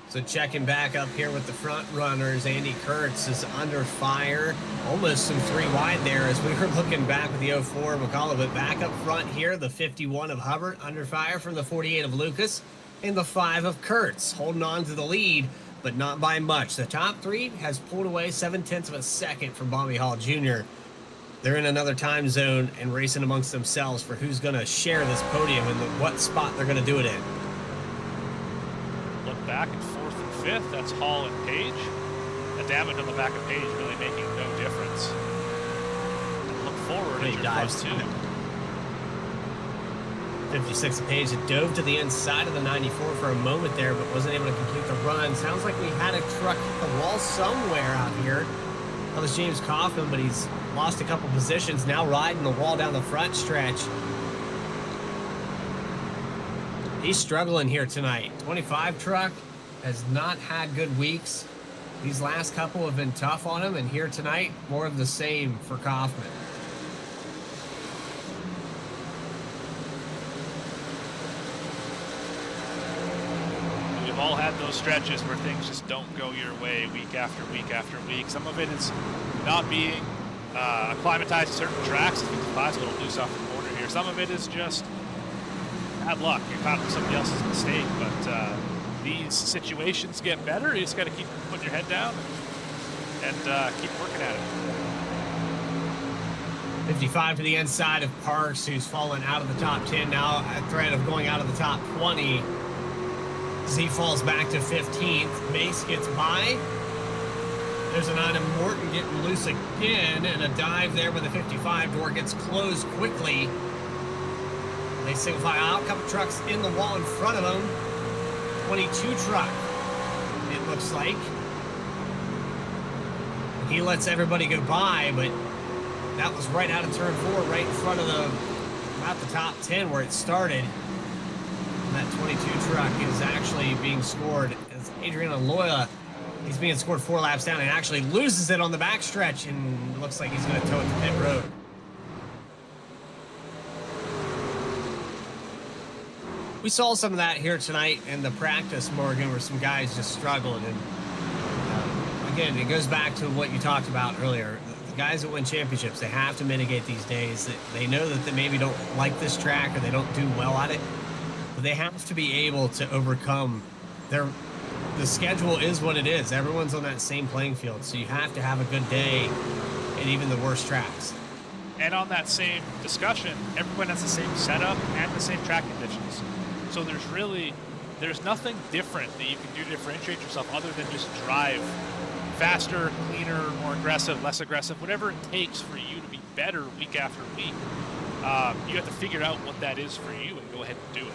So checking back up here with the front runners, Andy Kurtz is under fire. Almost some 3 wide there as we were looking back with the 04 McCullough. But back up front here, the 51 of Hubbard under fire from the 48 of Lucas. And the 5 of Kurtz holding on to the lead, but not by much. The top 3 has pulled away 7/10 of a second from Bobby Hall Jr. They're in another time zone and racing amongst themselves for who's going to share this podium and what spot they're going to do it in. Look back at 4th and 5th. That's Hall and Page. The damage on the back of Page really making no difference. And look forward at your front 2. 56 Page that dove to the inside of the 94 for a moment there, but wasn't able to complete the run. Sounds like we had a truck hit the wall somewhere out here. That was James Coffin, but he's lost a couple positions, now riding the wall down the front stretch. He's struggling here tonight. 25 truck has not had good weeks. These last couple have been tough on him, and here tonight, more of the same for Kaufman. We've all had those stretches where things just don't go your way week after week after week. Some of it is not being acclimatized to certain tracks. I think the class a little loose off the corner here. Some of it is just bad luck. You're caught with somebody else's mistake, but these situations get better. You just got to keep putting your head down and keep working at it. 55 to the inside of Parks, who's fallen out of the top 10 now, at threat of going out of the top 20. As he falls back to 15th, Mace gets by. There's an item Morton getting loose again, and a dive there with the 55 door gets closed quickly. They single file out, a couple trucks in the wall in front of them. 22 truck, it looks like. He lets everybody go by, but that was right out of turn 4, right in front of about the top 10 where it started. And that 22 truck is actually being scored as Adrian Aloya. He's being scored 4 laps down and actually loses it on the backstretch, and looks like he's going to tow it to pit road. We saw some of that here tonight in the practice, Morgan, where some guys just struggled. And again, it goes back to what you talked about earlier. The guys that win championships, they have to mitigate these days. They know that they maybe don't like this track or they don't do well at it, but they have to be able to overcome the schedule is what it is. Everyone's on that same playing field, so you have to have a good day in even the worst tracks. And on that same discussion, everyone has the same setup and the same track conditions. So there's nothing different that you can do to differentiate yourself other than just drive faster, cleaner, more aggressive, less aggressive, whatever it takes for you to be better week after week. You have to figure out what that is for you and go ahead and do it.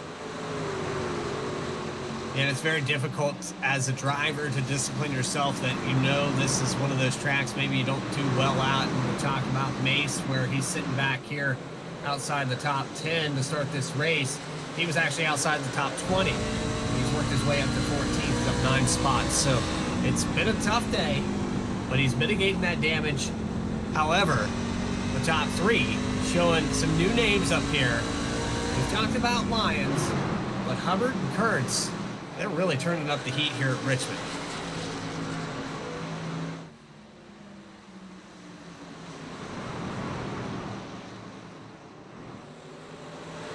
And it's very difficult as a driver to discipline yourself that you know this is one of those tracks maybe you don't do well at. And we're talking about Mace, where he's sitting back here outside the top 10 to start this race. He was actually outside the top 20. He's worked his way up to 14th, up 9 spots. So it's been a tough day, but he's mitigating that damage. However, the top 3 showing some new names up here. We've talked about Lyons, but Hubbard and Kurtz, they're really turning up the heat here at Richmond.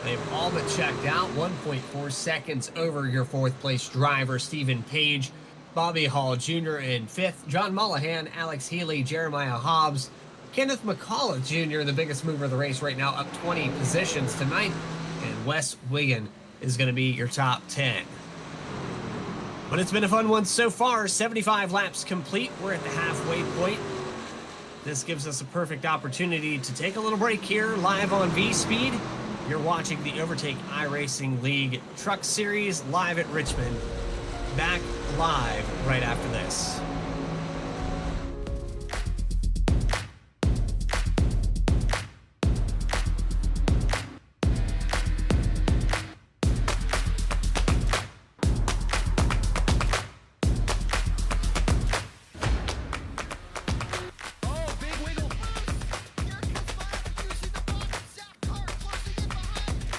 They've all but checked out. 1.4 seconds over your 4th place driver, Stephen Page. Bobby Hall Jr. in 5th. John Mullahan, Alex Healy, Jeremiah Hobbs. Kenneth McCullough Jr., the biggest mover of the race right now, up 20 positions tonight. And Wes Wiggin is going to be your top 10. But it's been a fun one so far. 75 laps complete. We're at the halfway point. This gives us a perfect opportunity to take a little break here live on V-Speed. You're watching the Overtake iRacing League Truck Series live at Richmond. Back live right after this.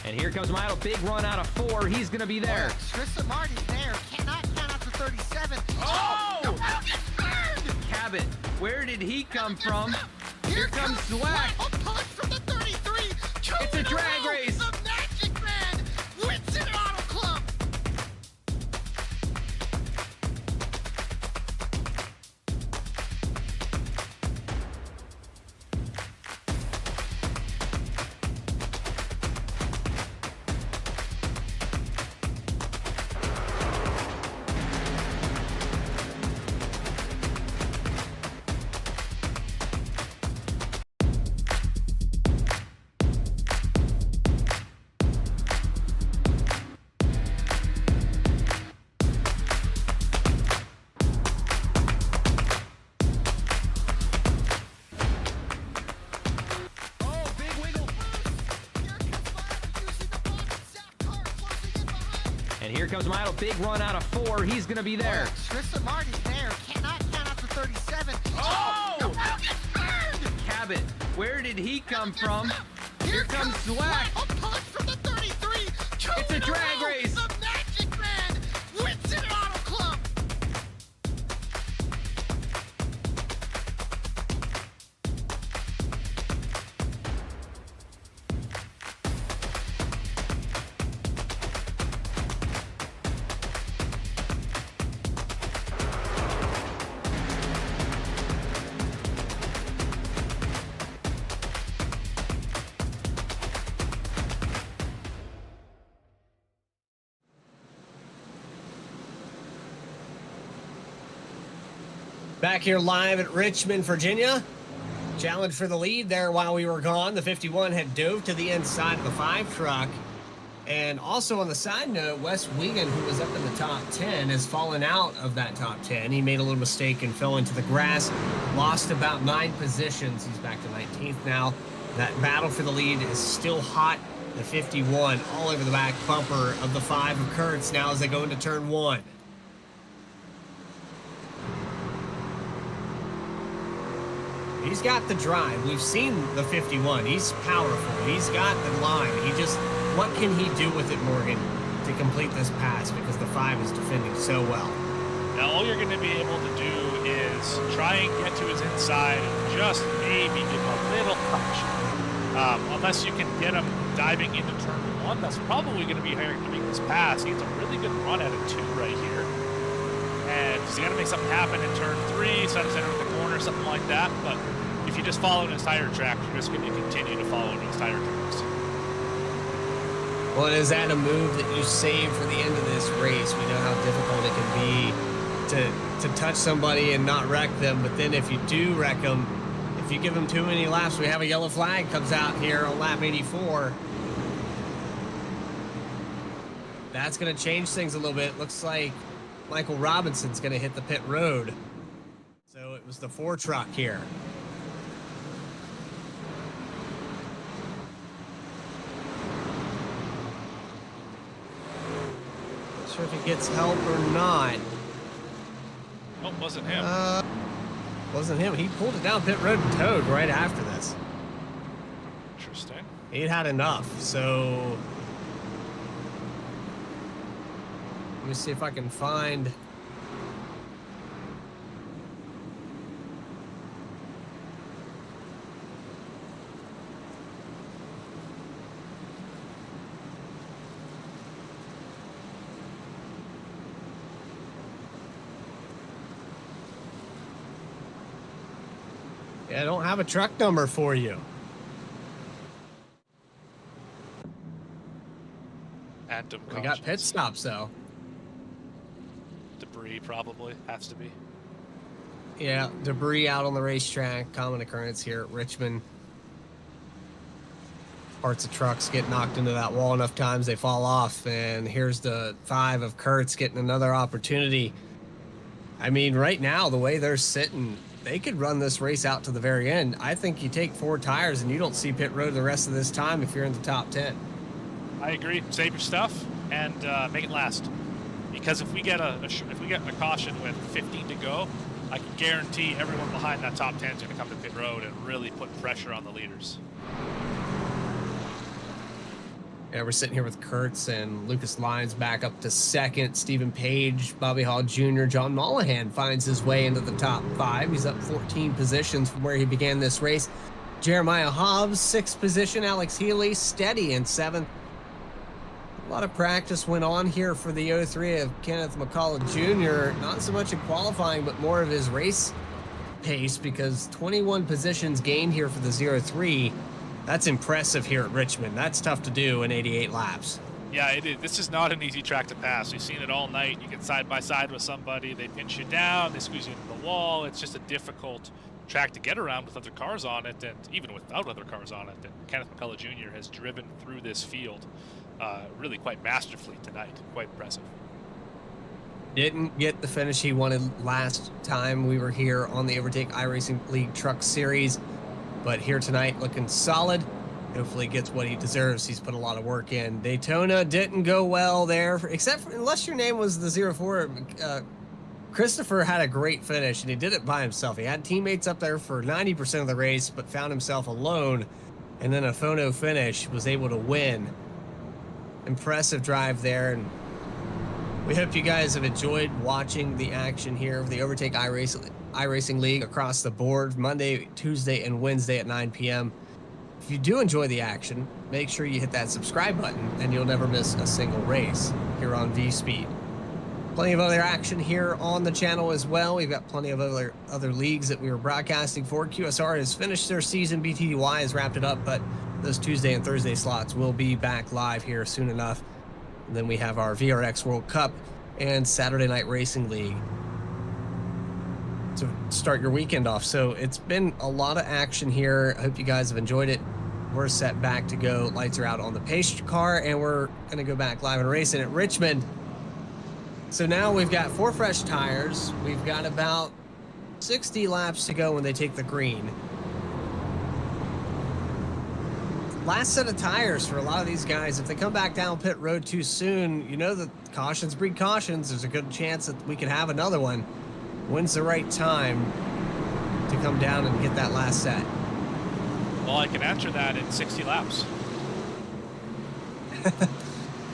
And here comes Milo. Big run out of 4. He's going to be there. Tristan Martin's there. Cannot count out to 37. Oh! The Milo gets burned! Cabot, where did he come from? Here comes Zwack. A punch from the 33. It's a drag race. The Magic Man wins it Auto Club. And here comes Milo. Big run out of 4. He's going to be there. Tristan Martin's there. Cannot count out to 37. Oh! The wheel gets burned! Cabot, where did he come from? Here comes Dweck. A punch from the 33. It's a drag race. The Magic Man wins it Auto Club. Back here live at Richmond, Virginia. Challenge for the lead there while we were gone. The 51 had dove to the inside of the 5 truck. And also on the side note, Wes Wiegand, who was up in the top 10, has fallen out of that top 10. He made a little mistake and fell into the grass. Lost about 9 positions. He's back to 19th now. That battle for the lead is still hot. The 51 all over the back bumper of the 5 of Kurtz now as they go into turn 1. He's got the drive. We've seen the 51. He's powerful. He's got the line. What can he do with it, Morgan, to complete this pass? Because the 5 is defending so well. Now, all you're going to be able to do is try and get to his inside and just maybe give him a little touch. Unless you can get him diving into turn 1, that's probably going to be how you're going to make this pass. He gets a really good run at it, too, right here. And he's got to make something happen in turn 3, side of center with the corner, something like that. But if you just follow in his tire track, you're just going to continue to follow in his tire tracks. Well, is that a move that you save for the end of this race? We know how difficult it can be to touch somebody and not wreck them. But then if you do wreck them, if you give them too many laps, we have a yellow flag comes out here on lap 84. That's going to change things a little bit. Looks like Michael Robinson's going to hit the pit road. So it was the 4 truck here. Not sure if he gets help or not. Oh, wasn't him. Wasn't him. He pulled it down pit road and towed right after this. Interesting. He'd had enough, so let me see if I can find. Yeah, I don't have a truck number for you. Atom We got pit stops though. Debris probably has to be. Yeah, debris out on the racetrack. Common occurrence here at Richmond. Parts of trucks get knocked into that wall enough times they fall off. And here's the 5 of Kurtz getting another opportunity. I mean, right now, the way they're sitting, they could run this race out to the very end. I think you take 4 tires and you don't see pit road the rest of this time if you're in the top 10. I agree. Save your stuff and make it last. Because if we get a caution with 15 to go, I can guarantee everyone behind that top 10 is going to come to pit road and really put pressure on the leaders. Yeah, we're sitting here with Kurtz and Lucas Lyons back up to 2nd. Stephen Page, Bobby Hall Jr., John Mollahan finds his way into the top 5. He's up 14 positions from where he began this race. Jeremiah Hobbs, 6th position. Alex Healy, steady in 7th. A lot of practice went on here for the 03 of Kenneth McCullough Jr. Not so much in qualifying, but more of his race pace, because 21 positions gained here for the 03. That's impressive here at Richmond. That's tough to do in 88 laps. Yeah, it is. This is not an easy track to pass. We've seen it all night. You get side by side with somebody, they pinch you down, they squeeze you into the wall. It's just a difficult track to get around with other cars on it, and even without other cars on it. And Kenneth McCullough Jr. has driven through this field really quite masterfully tonight. Quite impressive. Didn't get the finish he wanted last time we were here on the Overtake iRacing League Truck Series, but here tonight looking solid. hopefully gets what he deserves. He's put a lot of work in. Daytona didn't go well there, except for, unless your name was the 04. Christopher had a great finish, and he did it by himself. He had teammates up there for 90% of the race, but found himself alone, and then a photo finish, was able to win. Impressive drive there, and we hope you guys have enjoyed watching the action here of the Overtake iRacing League across the board, Monday, Tuesday, and Wednesday at 9 p.m. If you do enjoy the action, make sure you hit that subscribe button, and you'll never miss a single race here on V-Speed. Plenty of other action here on the channel as well. We've got plenty of other leagues that we were broadcasting for. QSR has finished their season. BTDY has wrapped it up, but those Tuesday and Thursday slots will be back live here soon enough. And then we have our VRX World Cup and Saturday Night Racing League to start your weekend off. So it's been a lot of action here. I hope you guys have enjoyed it. We're set back to go. Lights are out on the pace car, and we're going to go back live and racing at Richmond. So now we've got 4 fresh tires. We've got about 60 laps to go when they take the green. Last set of tires for a lot of these guys. If they come back down pit road too soon, you know that cautions breed cautions. There's a good chance that we could have another one. When's the right time to come down and get that last set? Well, I can answer that in 60 laps.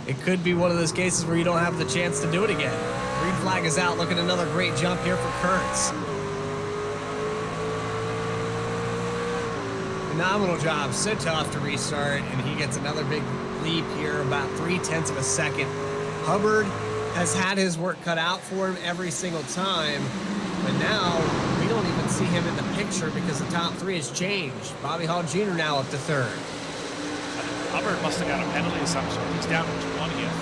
It could be one of those cases where you don't have the chance to do it again. Green flag is out. Look at another great jump here for Kurtz. Phenomenal job. So tough to restart, and he gets another big leap here, about 0.3 of a second. Hubbard has had his work cut out for him every single time, but now we don't even see him in the picture because the top 3 has changed. Bobby Hall Jr. now up to 3rd. Hubbard must have got a penalty of some sort. He's down to 20th.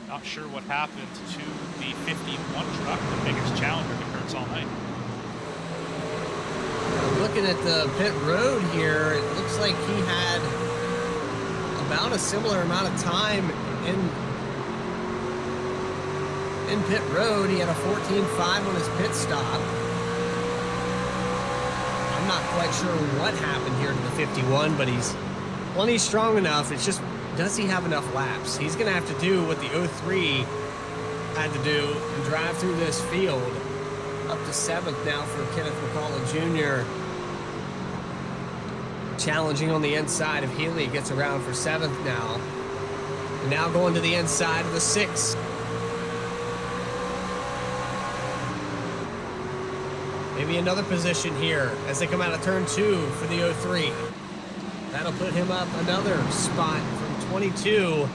Not sure what happened to the 51 truck, the biggest challenger to Kurtz all night. Looking at the pit road here, it looks like he had about a similar amount of time in pit road. He had a 14.5 on his pit stop. I'm not quite sure what happened here to the 51, but he's plenty strong enough. It's just, does he have enough laps? He's going to have to do what the 03 had to do and drive through this field. Up to 7th now for Kenneth McCullough Jr. Challenging on the inside of Healy. Gets around for 7th now. And now going to the inside of the 6th. Maybe another position here as they come out of turn 2 for the 03. That'll put him up another spot from 22.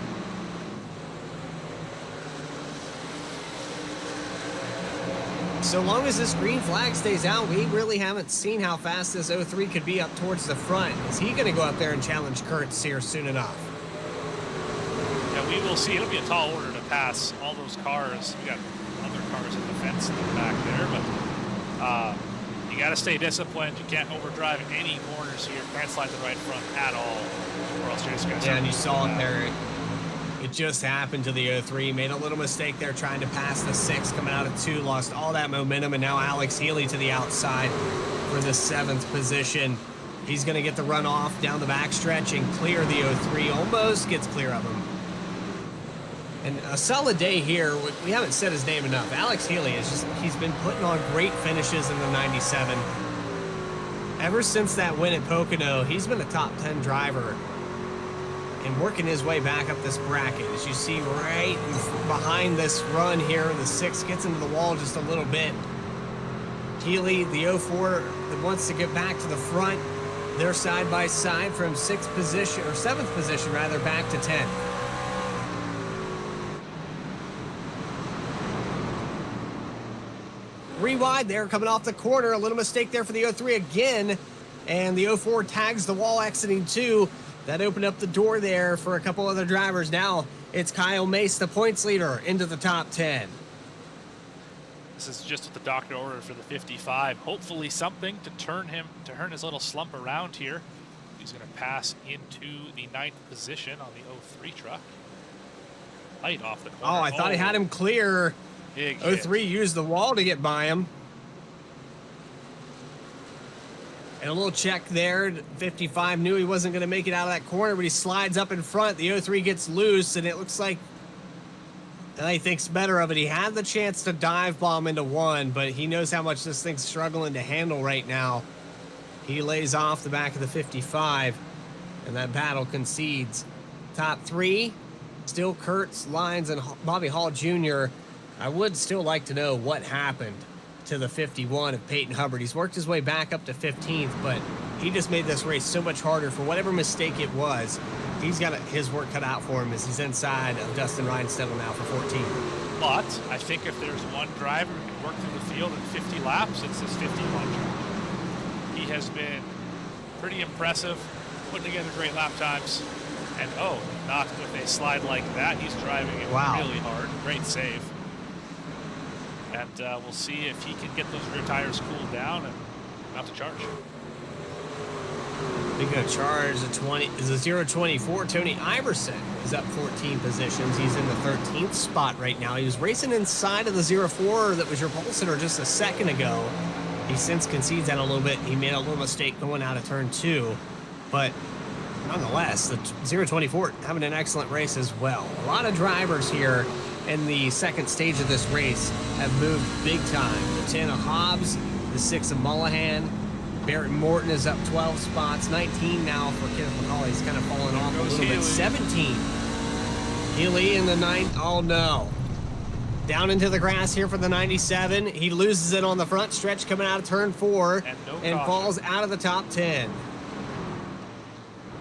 So long as this green flag stays out, we really haven't seen how fast this 03 could be up towards the front. Is he going to go up there and challenge Kurtz here soon enough? Yeah, we will see. It'll be a tall order to pass all those cars. We got other cars at the fence in the back there, but you got to stay disciplined. You can't overdrive any corners here. Can't slide the right front at all, or else you're just going to. Yeah, and you saw it there. It just happened to the 03. Made a little mistake there trying to pass the 6 coming out of 2. Lost all that momentum, and now Alex Healy to the outside for the 7th position. He's going to get the run off down the backstretch and clear the 03. Almost gets clear of him. And a solid day here. We haven't said his name enough. Alex Healy is just, he's been putting on great finishes in the 97. Ever since that win at Pocono, he's been a top 10 driver and working his way back up this bracket. As you see right behind this run here, the 6 gets into the wall just a little bit. Healy, the 04, that wants to get back to the front. They're side by side from 6th position, or 7th position rather, back to 10th. Wide there coming off the corner. A little mistake there for the 03 again. And the 04 tags the wall exiting 2. That opened up the door there for a couple other drivers. Now it's Kyle Mace, the points leader, into the top 10. This is just what the doctor ordered for the 55. Hopefully something to turn his little slump around here. He's going to pass into the 9th position on the 03 truck. Light off the corner. Oh, I thought he had him clear. Big 03 used the wall to get by him. And a little check there. 55 knew he wasn't going to make it out of that corner, but he slides up in front. The 03 gets loose, and it looks like he thinks better of it. He had the chance to dive bomb into one, but he knows how much this thing's struggling to handle right now. He lays off the back of the 55, and that battle concedes. Top three, still Kurtz, Lyons, and Bobby Hall Jr. I would still like to know what happened to the 51 of Peyton Hubbard. He's worked his way back up to 15th, but he just made this race so much harder for whatever mistake it was. He's got his work cut out for him as he's inside of Dustin Reinstedel now for 14. But I think if there's one driver who can work through the field in 50 laps, it's this 51 driver. He has been pretty impressive, putting together great lap times. And not with a slide like that. He's driving it really hard. Great save. And we'll see if he can get those rear tires cooled down and not to charge. Speaking of charge, the 024, Tony Iverson is up 14 positions. He's in the 13th spot right now. He was racing inside of the 04 that was your pole sitter just a second ago. He since concedes that a little bit. He made a little mistake going out of turn 2. But nonetheless, the 024 having an excellent race as well. A lot of drivers here in the second stage of this race have moved big time. The 10 of Hobbs, the 6 of Mullahan. Barrett Morton is up 12 spots. 19 now for Kenneth McCauley. He's kind of fallen off a little bit. 17. Healy in the 9. Oh, no. Down into the grass here for the 97. He loses it on the front stretch coming out of turn 4 and falls out of the top 10.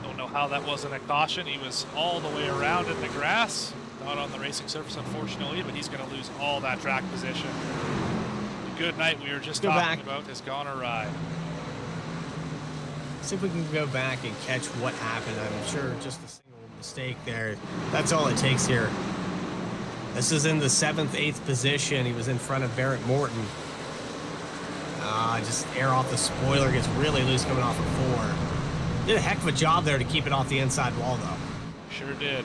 Don't know how that wasn't a caution. He was all the way around in the grass. Not on the racing surface, unfortunately, but he's going to lose all that track position. The good night we were just talking about has gone awry. See if we can go back and catch what happened. I'm sure just a single mistake there. That's all it takes here. This is in the 7th, 8th position. He was in front of Barrett Morton. Just air off the spoiler. Gets really loose coming off of 4. Did a heck of a job there to keep it off the inside wall, though. Sure did.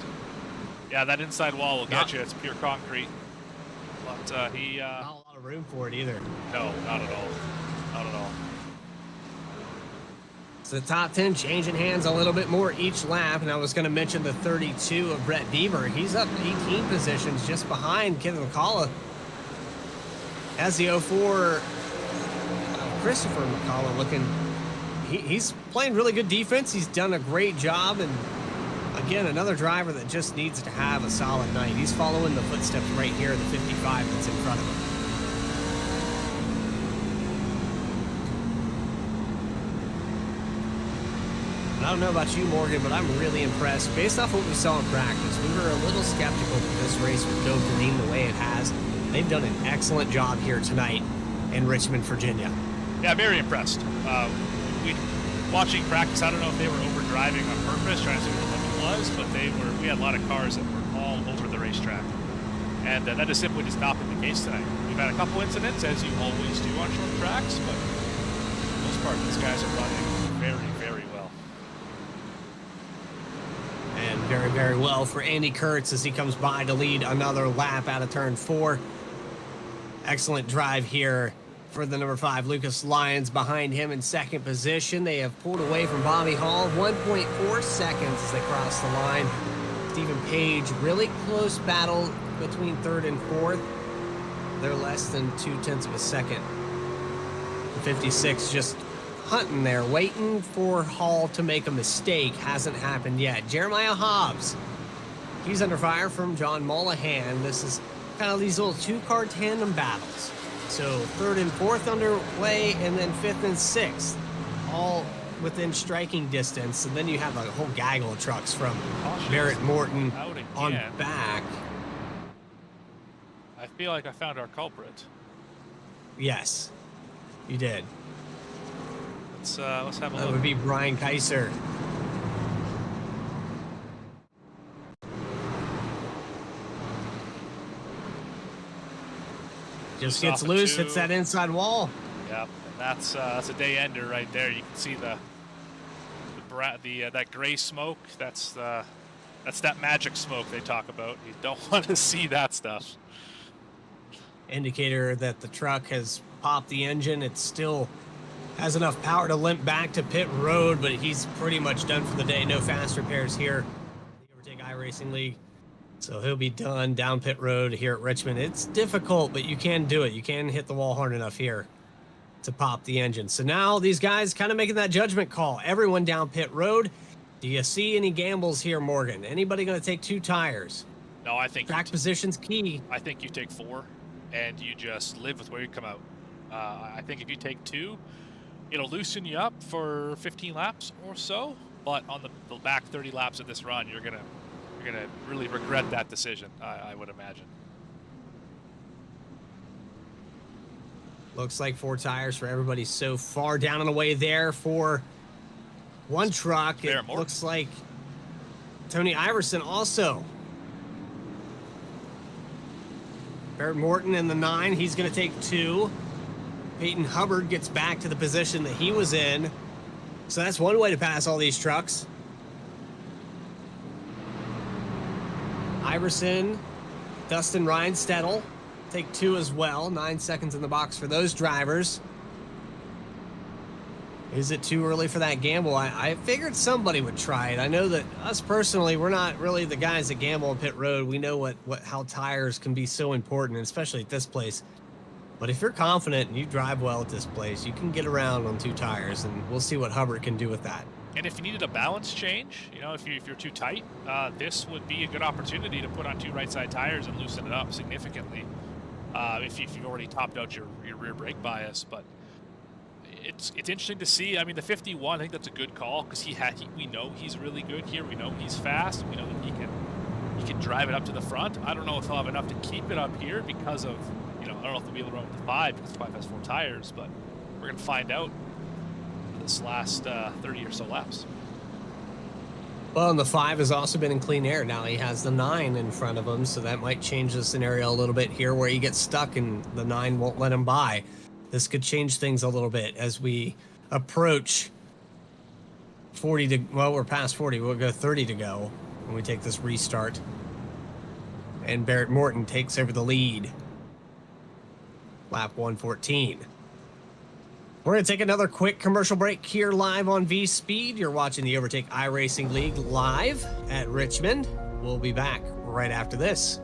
Yeah, that inside wall will get you. It's pure concrete. But not a lot of room for it either. No, not at all. Not at all. So the top 10 changing hands a little bit more each lap. And I was going to mention the 32 of Brett Bieber. He's up 18 positions just behind Kevin McCullough. As the 04, Christopher McCullough looking, he's playing really good defense. He's done a great job. And again, another driver that just needs to have a solid night. He's following the footsteps right here of the 55 that's in front of him. I don't know about you, Morgan, but I'm really impressed. Based off what we saw in practice, we were a little skeptical that this race would go green the way it has. They've done an excellent job here tonight in Richmond, Virginia. Yeah, very impressed. Watching practice, I don't know if they were overdriving on purpose, trying to see what the limit was, but we had a lot of cars that were all over the racetrack. And that has simply just not been the case tonight. We've had a couple incidents, as you always do on short tracks, but for the most part, these guys are running very, very well. And very, very well for Andy Kurtz as he comes by to lead another lap out of turn 4. Excellent drive here for the number 5, Lucas Lyons, behind him in second position. They have pulled away from Bobby Hall, 1.4 seconds as they cross the line. Stephen Page, really close battle between 3rd and 4th. They're less than 0.2 of a second. The 56 just hunting there, waiting for Hall to make a mistake. Hasn't happened yet. Jeremiah Hobbs, he's under fire from John Mullahan. This is kind of these little 2-car tandem battles. So 3rd and 4th underway, and then 5th and 6th, all within striking distance. And then you have a whole gaggle of trucks from Barrett Morton on back. I feel like I found our culprit. Yes, you did. Let's have a look. That would be Brian Kaiser. Just gets loose, hits that inside wall. Yep, and that's a day ender right there. You can see the that gray smoke. That's that magic smoke they talk about. You don't want to see that stuff. Indicator that the truck has popped the engine. It's still has enough power to limp back to pit road, but he's pretty much done for the day. No fast repairs here. The Overtake iRacing League. So he'll be done down pit road here at Richmond. It's difficult, but you can do it. You can hit the wall hard enough here to pop the engine. So now these guys kind of making that judgment call. Everyone down pit road. Do you see any gambles here, Morgan? Anybody going to take 2 tires? No, I think Track position's key. I think you take 4, and you just live with where you come out. I think if you take 2, it'll loosen you up for 15 laps or so. But on the back 30 laps of this run, you're gonna really regret that decision. I would imagine. Looks like 4 tires for everybody so far. Down and away there for one truck. It looks like Tony Iverson also. Barrett Morton in the 9. He's going to take 2. Peyton Hubbard gets back to the position that he was in. So that's one way to pass all these trucks. Iverson, Dustin Reinstedel take 2 as well. 9 seconds in the box for those drivers. Is it too early for that gamble? I figured somebody would try it. I know that us personally, we're not really the guys that gamble on pit road. We know how tires can be so important, especially at this place. But if you're confident and you drive well at this place, you can get around on 2 tires, and we'll see what Hubbard can do with that. And if you needed a balance change, you know, if you're too tight, this would be a good opportunity to put on 2 right side tires and loosen it up significantly. If you've already topped out your rear brake bias, but it's interesting to see. I mean, the 51, I think that's a good call because we know he's really good here. We know he's fast. We know that he can drive it up to the front. I don't know if he'll have enough to keep it up here because of, you know, I don't know if he'll be able to run with the 5 because the 5 has 4 tires, but we're gonna find out this last 30 or so laps. Well, and the 5 has also been in clean air. Now he has the 9 in front of him, so that might change the scenario a little bit here where he gets stuck and the 9 won't let him by. This could change things a little bit as we approach 40 to, well, we're past 40. We'll go 30 to go when we take this restart. And Barrett Morton takes over the lead. Lap 114. We're going to take another quick commercial break here live on V-Speed. You're watching the Overtake iRacing League live at Richmond. We'll be back right after this.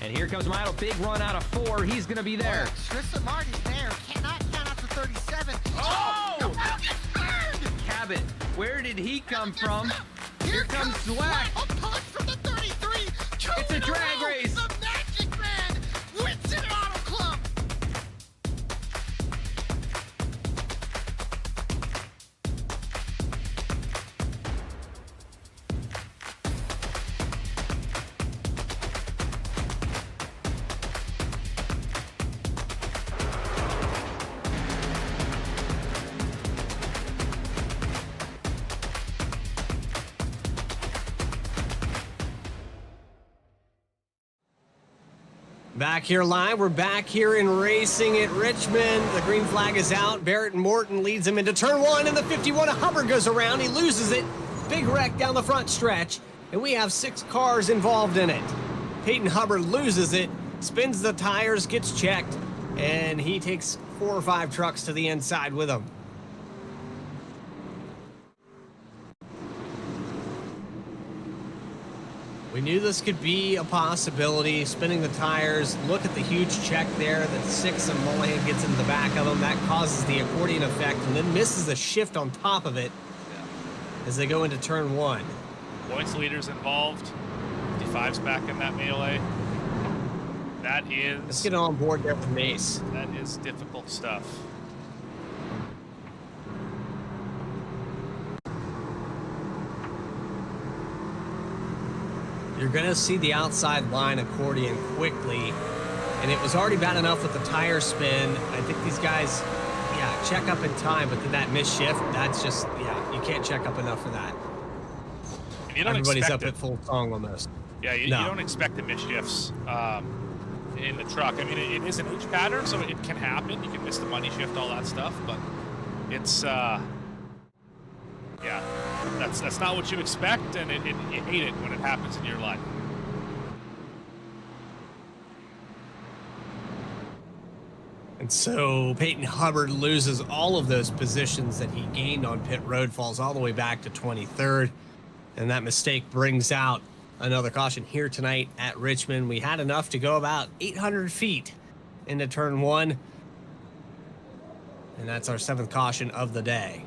And here comes Milo. Big run out of 4. He's going to be there. Tristan Martin's there. Cannot count out to 37. Oh! No, gets burned! Cabot, where did he come from? Here comes Black. Zwack. A punch from the 33. It's a drag race. The Magic Man wins it at Auto Club. Back here live, we're back here in racing at Richmond. The green flag is out. Barrett Morton leads him into turn 1, and the 51 Hubbard goes around. He loses it. Big wreck down the front stretch, and we have 6 cars involved in it. Peyton Hubbard loses it, spins the tires, gets checked, and he takes 4 or 5 trucks to the inside with him. We knew this could be a possibility, spinning the tires. Look at the huge check there that 6 and Mullihan gets into the back of them. That causes the accordion effect and then misses the shift on top of it as they go into turn 1. Points leaders involved. 55's back in that melee. That is... Let's get on board there with Mace. That is difficult stuff. You're going to see the outside line accordion quickly, and it was already bad enough with the tire spin. I think these guys, yeah, check up in time, but then that missed shift, that's just, yeah, you can't check up enough for that. And you don't Everybody's expect up it. at full song almost. Yeah, you No. don't expect the misshifts in the truck. I mean, it is an H pattern, so it can happen. You can miss the money shift, all that stuff, but it's yeah, that's not what you expect, and you hate it when it happens in your life. And so Peyton Hubbard loses all of those positions that he gained on pit road, falls all the way back to 23rd. And that mistake brings out another caution here tonight at Richmond. We had enough to go about 800 feet into turn 1. And that's our 7th caution of the day.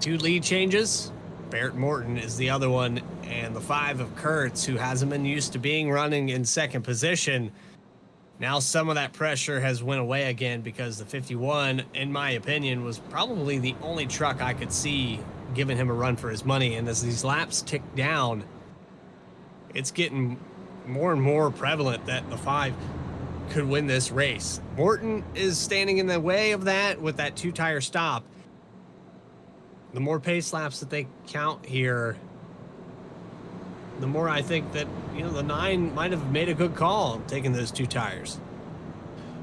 2 lead changes. Barrett Morton is the other one. And the 5 of Kurtz, who hasn't been used to being running in 2nd position. Now some of that pressure has went away again, because the 51, in my opinion, was probably the only truck I could see giving him a run for his money. And as these laps tick down, it's getting more and more prevalent that the 5 could win this race. Morton is standing in the way of that with that 2-tire stop. The more pace laps that they count here, the more I think that, you know, the 9 might have made a good call taking those 2 tires.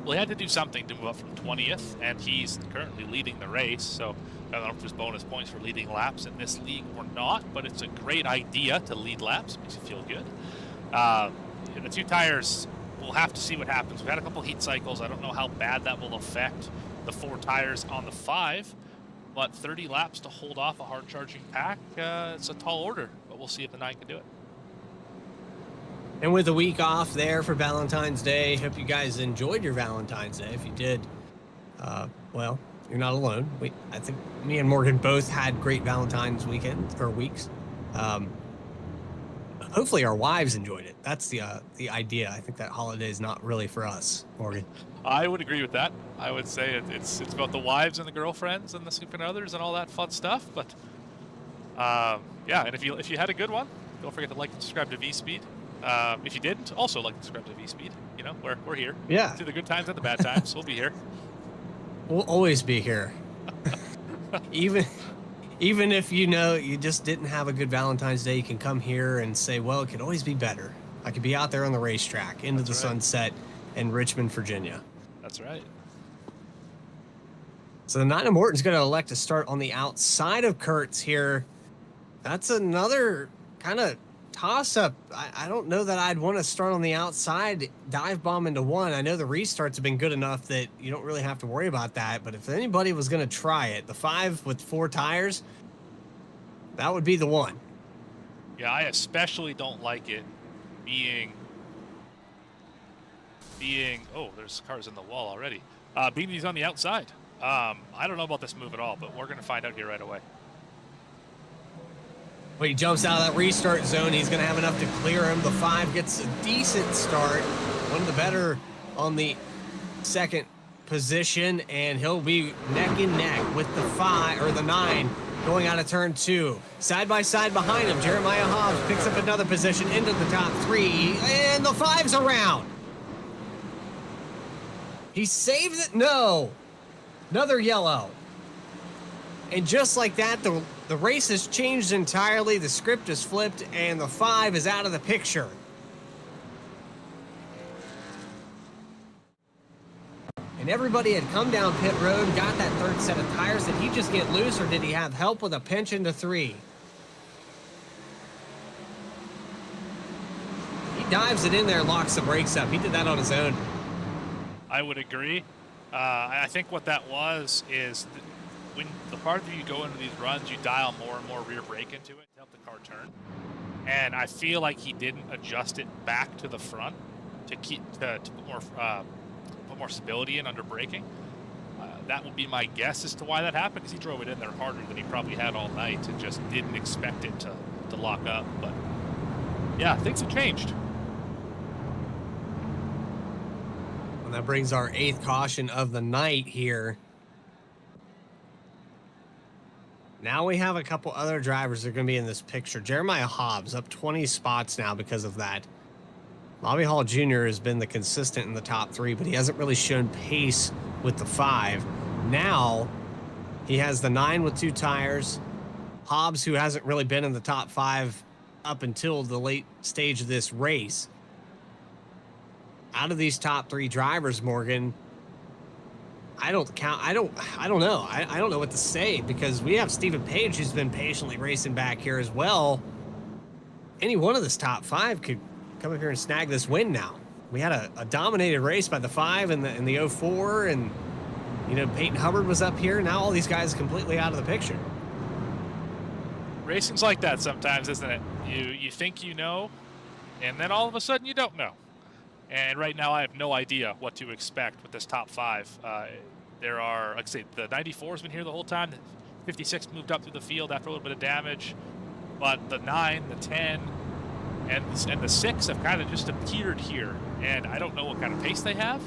Well, he had to do something to move up from 20th, and he's currently leading the race, so I don't know if there's bonus points for leading laps in this league or not, but it's a great idea to lead laps. It makes you feel good. The 2 tires, we'll have to see what happens. We've had a couple heat cycles. I don't know how bad that will affect the 4 tires on the 5, but 30 laps to hold off a hard-charging pack, it's a tall order, but we'll see if the 9 can do it. And with a week off there for Valentine's Day, hope you guys enjoyed your Valentine's Day. If you did, well, you're not alone. I think me and Morgan both had great Valentine's weekends or weeks. Hopefully our wives enjoyed it. That's the idea. I think that holiday is not really for us, Morgan. I would agree with that. I would say it's about the wives and the girlfriends and the significant others and all that fun stuff. But yeah, and if you had a good one, don't forget to like and subscribe to V-Speed. If you didn't, also like and subscribe to V-Speed. You know, we're here. Yeah. Through the good times and the bad times, we'll be here. We'll always be here. Even if you know you just didn't have a good Valentine's Day, you can come here and say, well, it could always be better. I could be out there on the racetrack into the sunset in Richmond, Virginia. That's right. So the 9 of Morton's going to elect to start on the outside of Kurtz here. That's another kind of toss-up. I don't know that I'd want to start on the outside, dive bomb into 1. I know the restarts have been good enough that you don't really have to worry about that, but if anybody was going to try it, the 5 with 4 tires, that would be the one. Yeah, I especially don't like it being oh, there's cars in the wall already. Being he's on the outside. I don't know about this move at all, but we're going to find out here right away. When he jumps out of that restart zone, he's going to have enough to clear him. The 5 gets a decent start, one of the better on the 2nd position, and he'll be neck and neck with the 5 or the 9 going out of turn 2. Side by side behind him, Jeremiah Hobbs picks up another position into the top 3, and the 5's around. He saves it. No, another yellow. And just like that, the race has changed entirely. The script is flipped, and the 5 is out of the picture. And everybody had come down pit road, got that 3rd set of tires. Did he just get loose, or did he have help with a pinch into 3? He dives it in there, locks the brakes up. He did that on his own. I would agree. I think what that was is when the farther you go into these runs, you dial more and more rear brake into it to help the car turn. And I feel like he didn't adjust it back to the front to put more stability in under braking. That would be my guess as to why that happened, because he drove it in there harder than he probably had all night and just didn't expect it to lock up. But yeah, things have changed. And that brings our 8th caution of the night here. Now we have a couple other drivers that are going to be in this picture. Jeremiah Hobbs up 20 spots now because of that. Bobby Hall Jr. has been the consistent in the top 3, but he hasn't really shown pace with the 5. Now he has the 9 with 2 tires. Hobbs, who hasn't really been in the top 5 up until the late stage of this race. Out of these top 3 drivers, Morgan, I don't know. I don't know what to say, because we have Stephen Page, who's been patiently racing back here as well. Any one of this top 5 could come up here and snag this win now. We had a dominated race by the 5 and the 04, and you know, Peyton Hubbard was up here. Now all these guys are completely out of the picture. Racing's like that sometimes, isn't it? You think you know, and then all of a sudden you don't know. And right now I have no idea what to expect with this top 5. There are, like I say, the 94's been here the whole time. The 56 moved up through the field after a little bit of damage. But the 9, the 10, and the 6 have kind of just appeared here. And I don't know what kind of pace they have.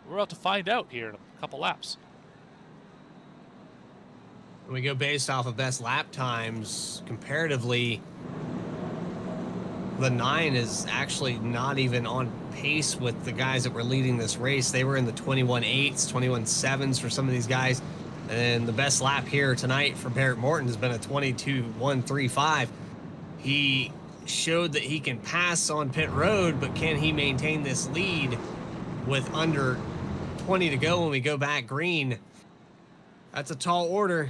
We're about to find out here in a couple laps. When we go based off of best lap times, comparatively, the 9 is actually not even on pace with the guys that were leading this race. They were in the 21.8s, 21.7s for some of these guys. And the best lap here tonight for Barrett Morton has been a 22.135. He showed that he can pass on pit road, but can he maintain this lead with under 20 to go when we go back green? That's a tall order.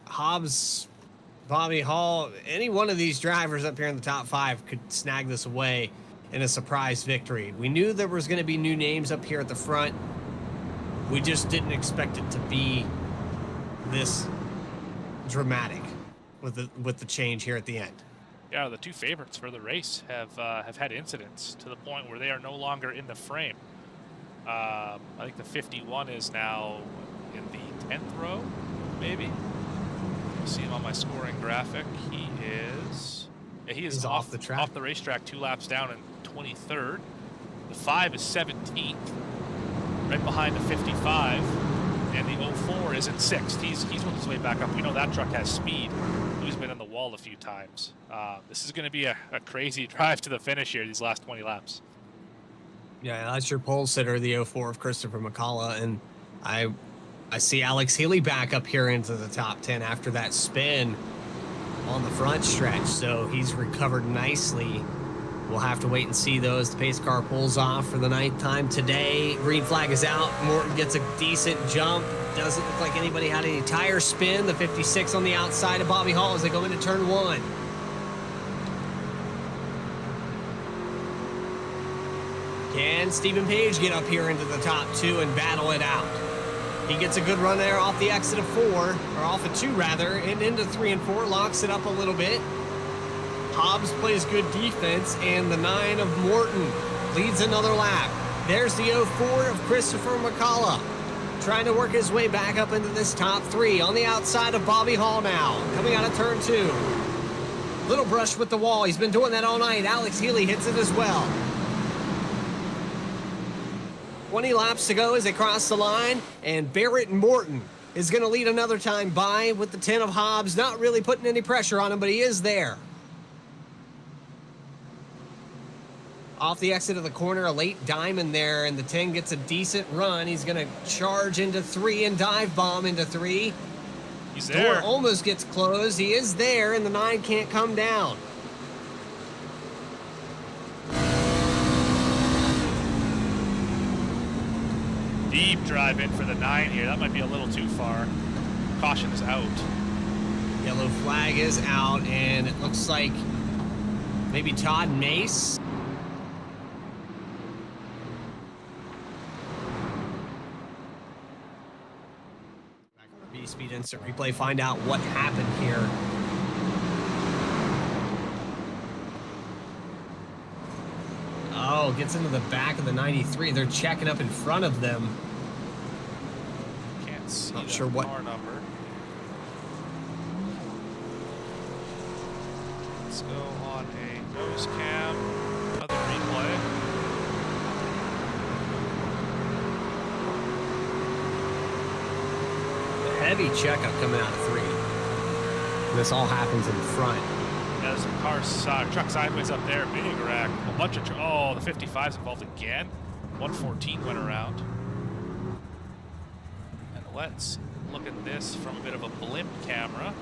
Hobbs, Bobby Hall, any one of these drivers up here in the top 5 could snag this away in a surprise victory. We knew there was going to be new names up here at the front. We just didn't expect it to be this dramatic with the change here at the end. Yeah, the 2 favorites for the race have had incidents to the point where they are no longer in the frame. I think the 51 is now in the 10th row, maybe. You see him on my scoring graphic. He's off the track, off the racetrack, 2 laps down in 23rd. The 5 is 17th, right behind the 55, and the 04 is in 6th. He's worked his way back up. We know that truck has speed. He's been in the wall a few times. This is going to be a crazy drive to the finish here, these last 20 laps. Yeah, that's your pole sitter, the 04 of Christopher McCullough, and I see Alex Healy back up here into the top 10 after that spin on the front stretch, so he's recovered nicely. We'll have to wait and see though as the pace car pulls off for the 9th time today. Green flag is out. Morton gets a decent jump. Doesn't look like anybody had any tire spin. The 56 on the outside of Bobby Hall as they go into turn 1. Can Stephen Page get up here into the top 2 and battle it out? He gets a good run there off the exit of 4, or off of 2 rather, and into 3 and 4, locks it up a little bit. Hobbs plays good defense, and the 9 of Morton leads another lap. There's the 04 of Christopher McCullough, trying to work his way back up into this top 3 on the outside of Bobby Hall now, coming out of turn 2. Little brush with the wall. He's been doing that all night. Alex Healy hits it as well. 20 laps to go as they cross the line, and Barrett Morton is going to lead another time by with the 10 of Hobbs, not really putting any pressure on him, but he is there. Off the exit of the corner, a late diamond there, and the 10 gets a decent run. He's going to charge into 3 and dive bomb into 3. He's there. Door almost gets closed. He is there, and the 9 can't come down. Deep drive in for the 9 here. That might be a little too far. Caution is out. Yellow flag is out, and it looks like maybe Todd Mace. Back on the B-Speed instant replay, find out what happened here. Oh, gets into the back of the 93. They're checking up in front of them. Can't see Not the sure what car number. Let's go on a nose cam. Another replay. The heavy checkup coming out of 3. This all happens in front. Yeah, there's a car, truck sideways up there, big wreck. A bunch of, oh, the 55's involved again. 114 went around. And let's look at this from a bit of a blimp camera.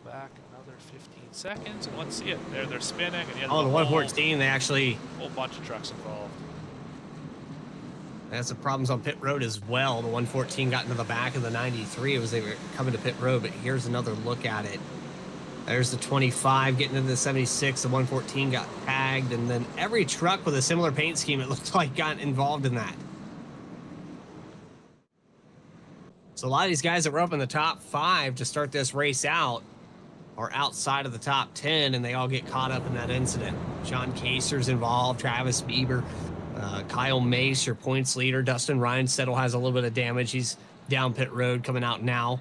Back another 15 seconds, and let's see it. They're spinning, and yeah, Oh, the whole 114, they actually... whole bunch of trucks involved. They had some problems on pit road as well. The 114 got into the back of the 93 as they were coming to pit road, but here's another look at it. There's the 25 getting into the 76. The 114 got tagged, and then every truck with a similar paint scheme, it looked like, got involved in that. So a lot of these guys that were up in the top 5 to start this race out are outside of the top 10, and they all get caught up in that incident. Sean Kaser's involved, Travis Bieber, Kyle Mace, your points leader. Dustin Reinsettle has a little bit of damage. He's down pit road, coming out now.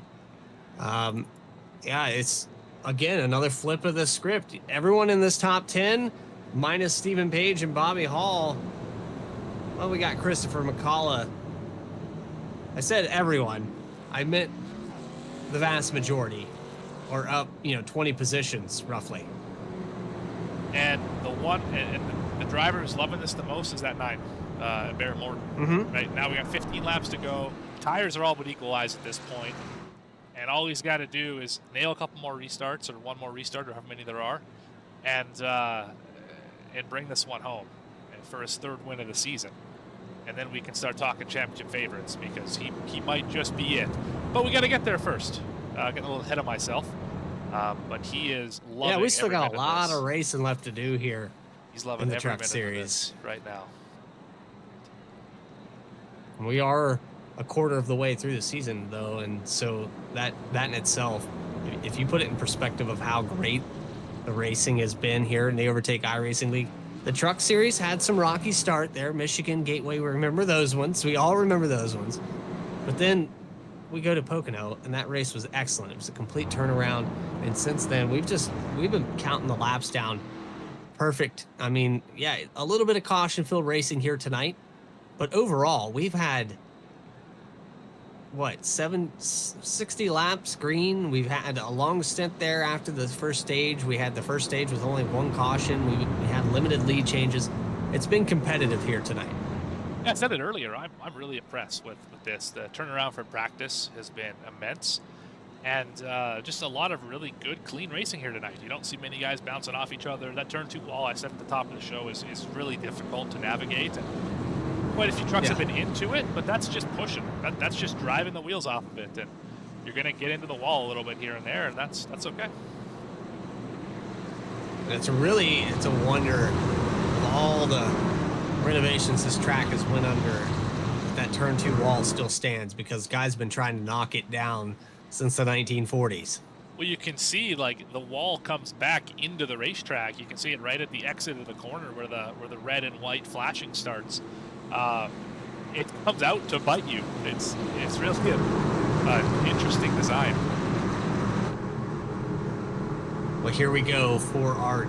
Yeah, it's, again, another flip of the script. Everyone in this top 10, minus Stephen Page and Bobby Hall. Well, we got Christopher McCullough. I said everyone. I meant the vast majority, or up, 20 positions, roughly. And the driver who's loving this the most is that 9, Barrett Morton. Mm-hmm. Right now we got 15 laps to go. Tires are all but equalized at this point, and all he's got to do is nail a couple more restarts, or one more restart, or however many there are, and bring this one home for his 3rd win of the season. And then we can start talking championship favorites, because he might just be it. But we got to get there first. Getting a little ahead of myself. But he is loving. Yeah, we still every got a minute lot this. of racing left to do here. He's loving in the every truck minute of series this right now. We are a quarter of the way through the season, though, and so that in itself, if you put it in perspective of how great the racing has been here in the Overtake iRacing League, the truck series had some rocky start there. Michigan, Gateway, we remember those ones. We all remember those ones. But then we go to Pocono, and that race was excellent. It was a complete turnaround, and since then we've been counting the laps down. Perfect. I mean, yeah, a little bit of caution-filled racing here tonight, but overall we've had what, 60 laps green. We've had a long stint there after the first stage. We had the first stage with only 1 caution. We had limited lead changes. It's been competitive here tonight. Yeah, I said it earlier. I'm really impressed with this. The turnaround for practice has been immense, and just a lot of really good, clean racing here tonight. You don't see many guys bouncing off each other. That turn 2 wall I said at the top of the show is really difficult to navigate. And quite a few trucks have been into it, but that's just pushing. That's just driving the wheels off of it, and you're going to get into the wall a little bit here and there, and that's okay. It's a wonder of all the renovations this track has went under, that turn 2 wall still stands, because guys have been trying to knock it down since the 1940s. Well, you can see, like, the wall comes back into the racetrack. You can see it right at the exit of the corner where the red and white flashing starts. It comes out to bite you. It's really an interesting design. Well, here we go for our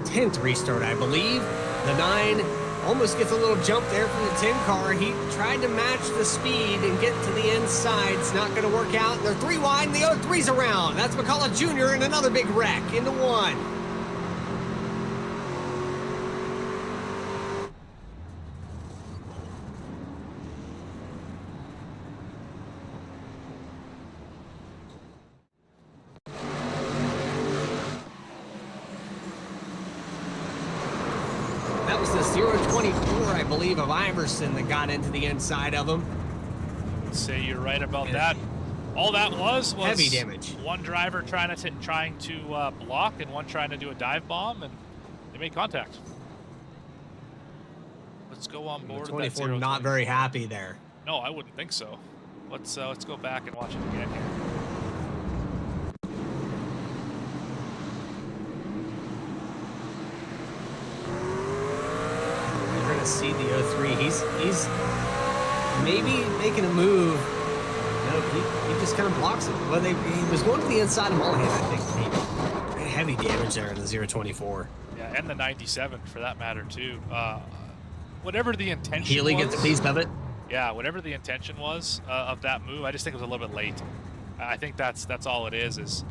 10th restart, I believe. The 9 almost gets a little jump there from the 10 car. He tried to match the speed and get to the inside. It's not going to work out. They're 3 wide, and the other 3's around. That's McCullough Jr. in another big wreck into 1. That was the 024, I believe, of Iverson that got into the inside of him. Let's say you're right about that. All that was heavy damage. One driver trying to block, and one trying to do a dive bomb, and they made contact. Let's go on board. 24 not very happy there. No, I wouldn't think so. Let's go back and watch it again here. See the 03. He's maybe making a move. No, he just kind of blocks it. Well, he was going to the inside of Mulligan, I think. Maybe. Heavy damage there in the 024. Yeah, and the 97 for that matter too. Whatever the intention Healy was, gets a piece of it. Yeah, whatever the intention was of that move, I just think it was a little bit late. I think that's all it is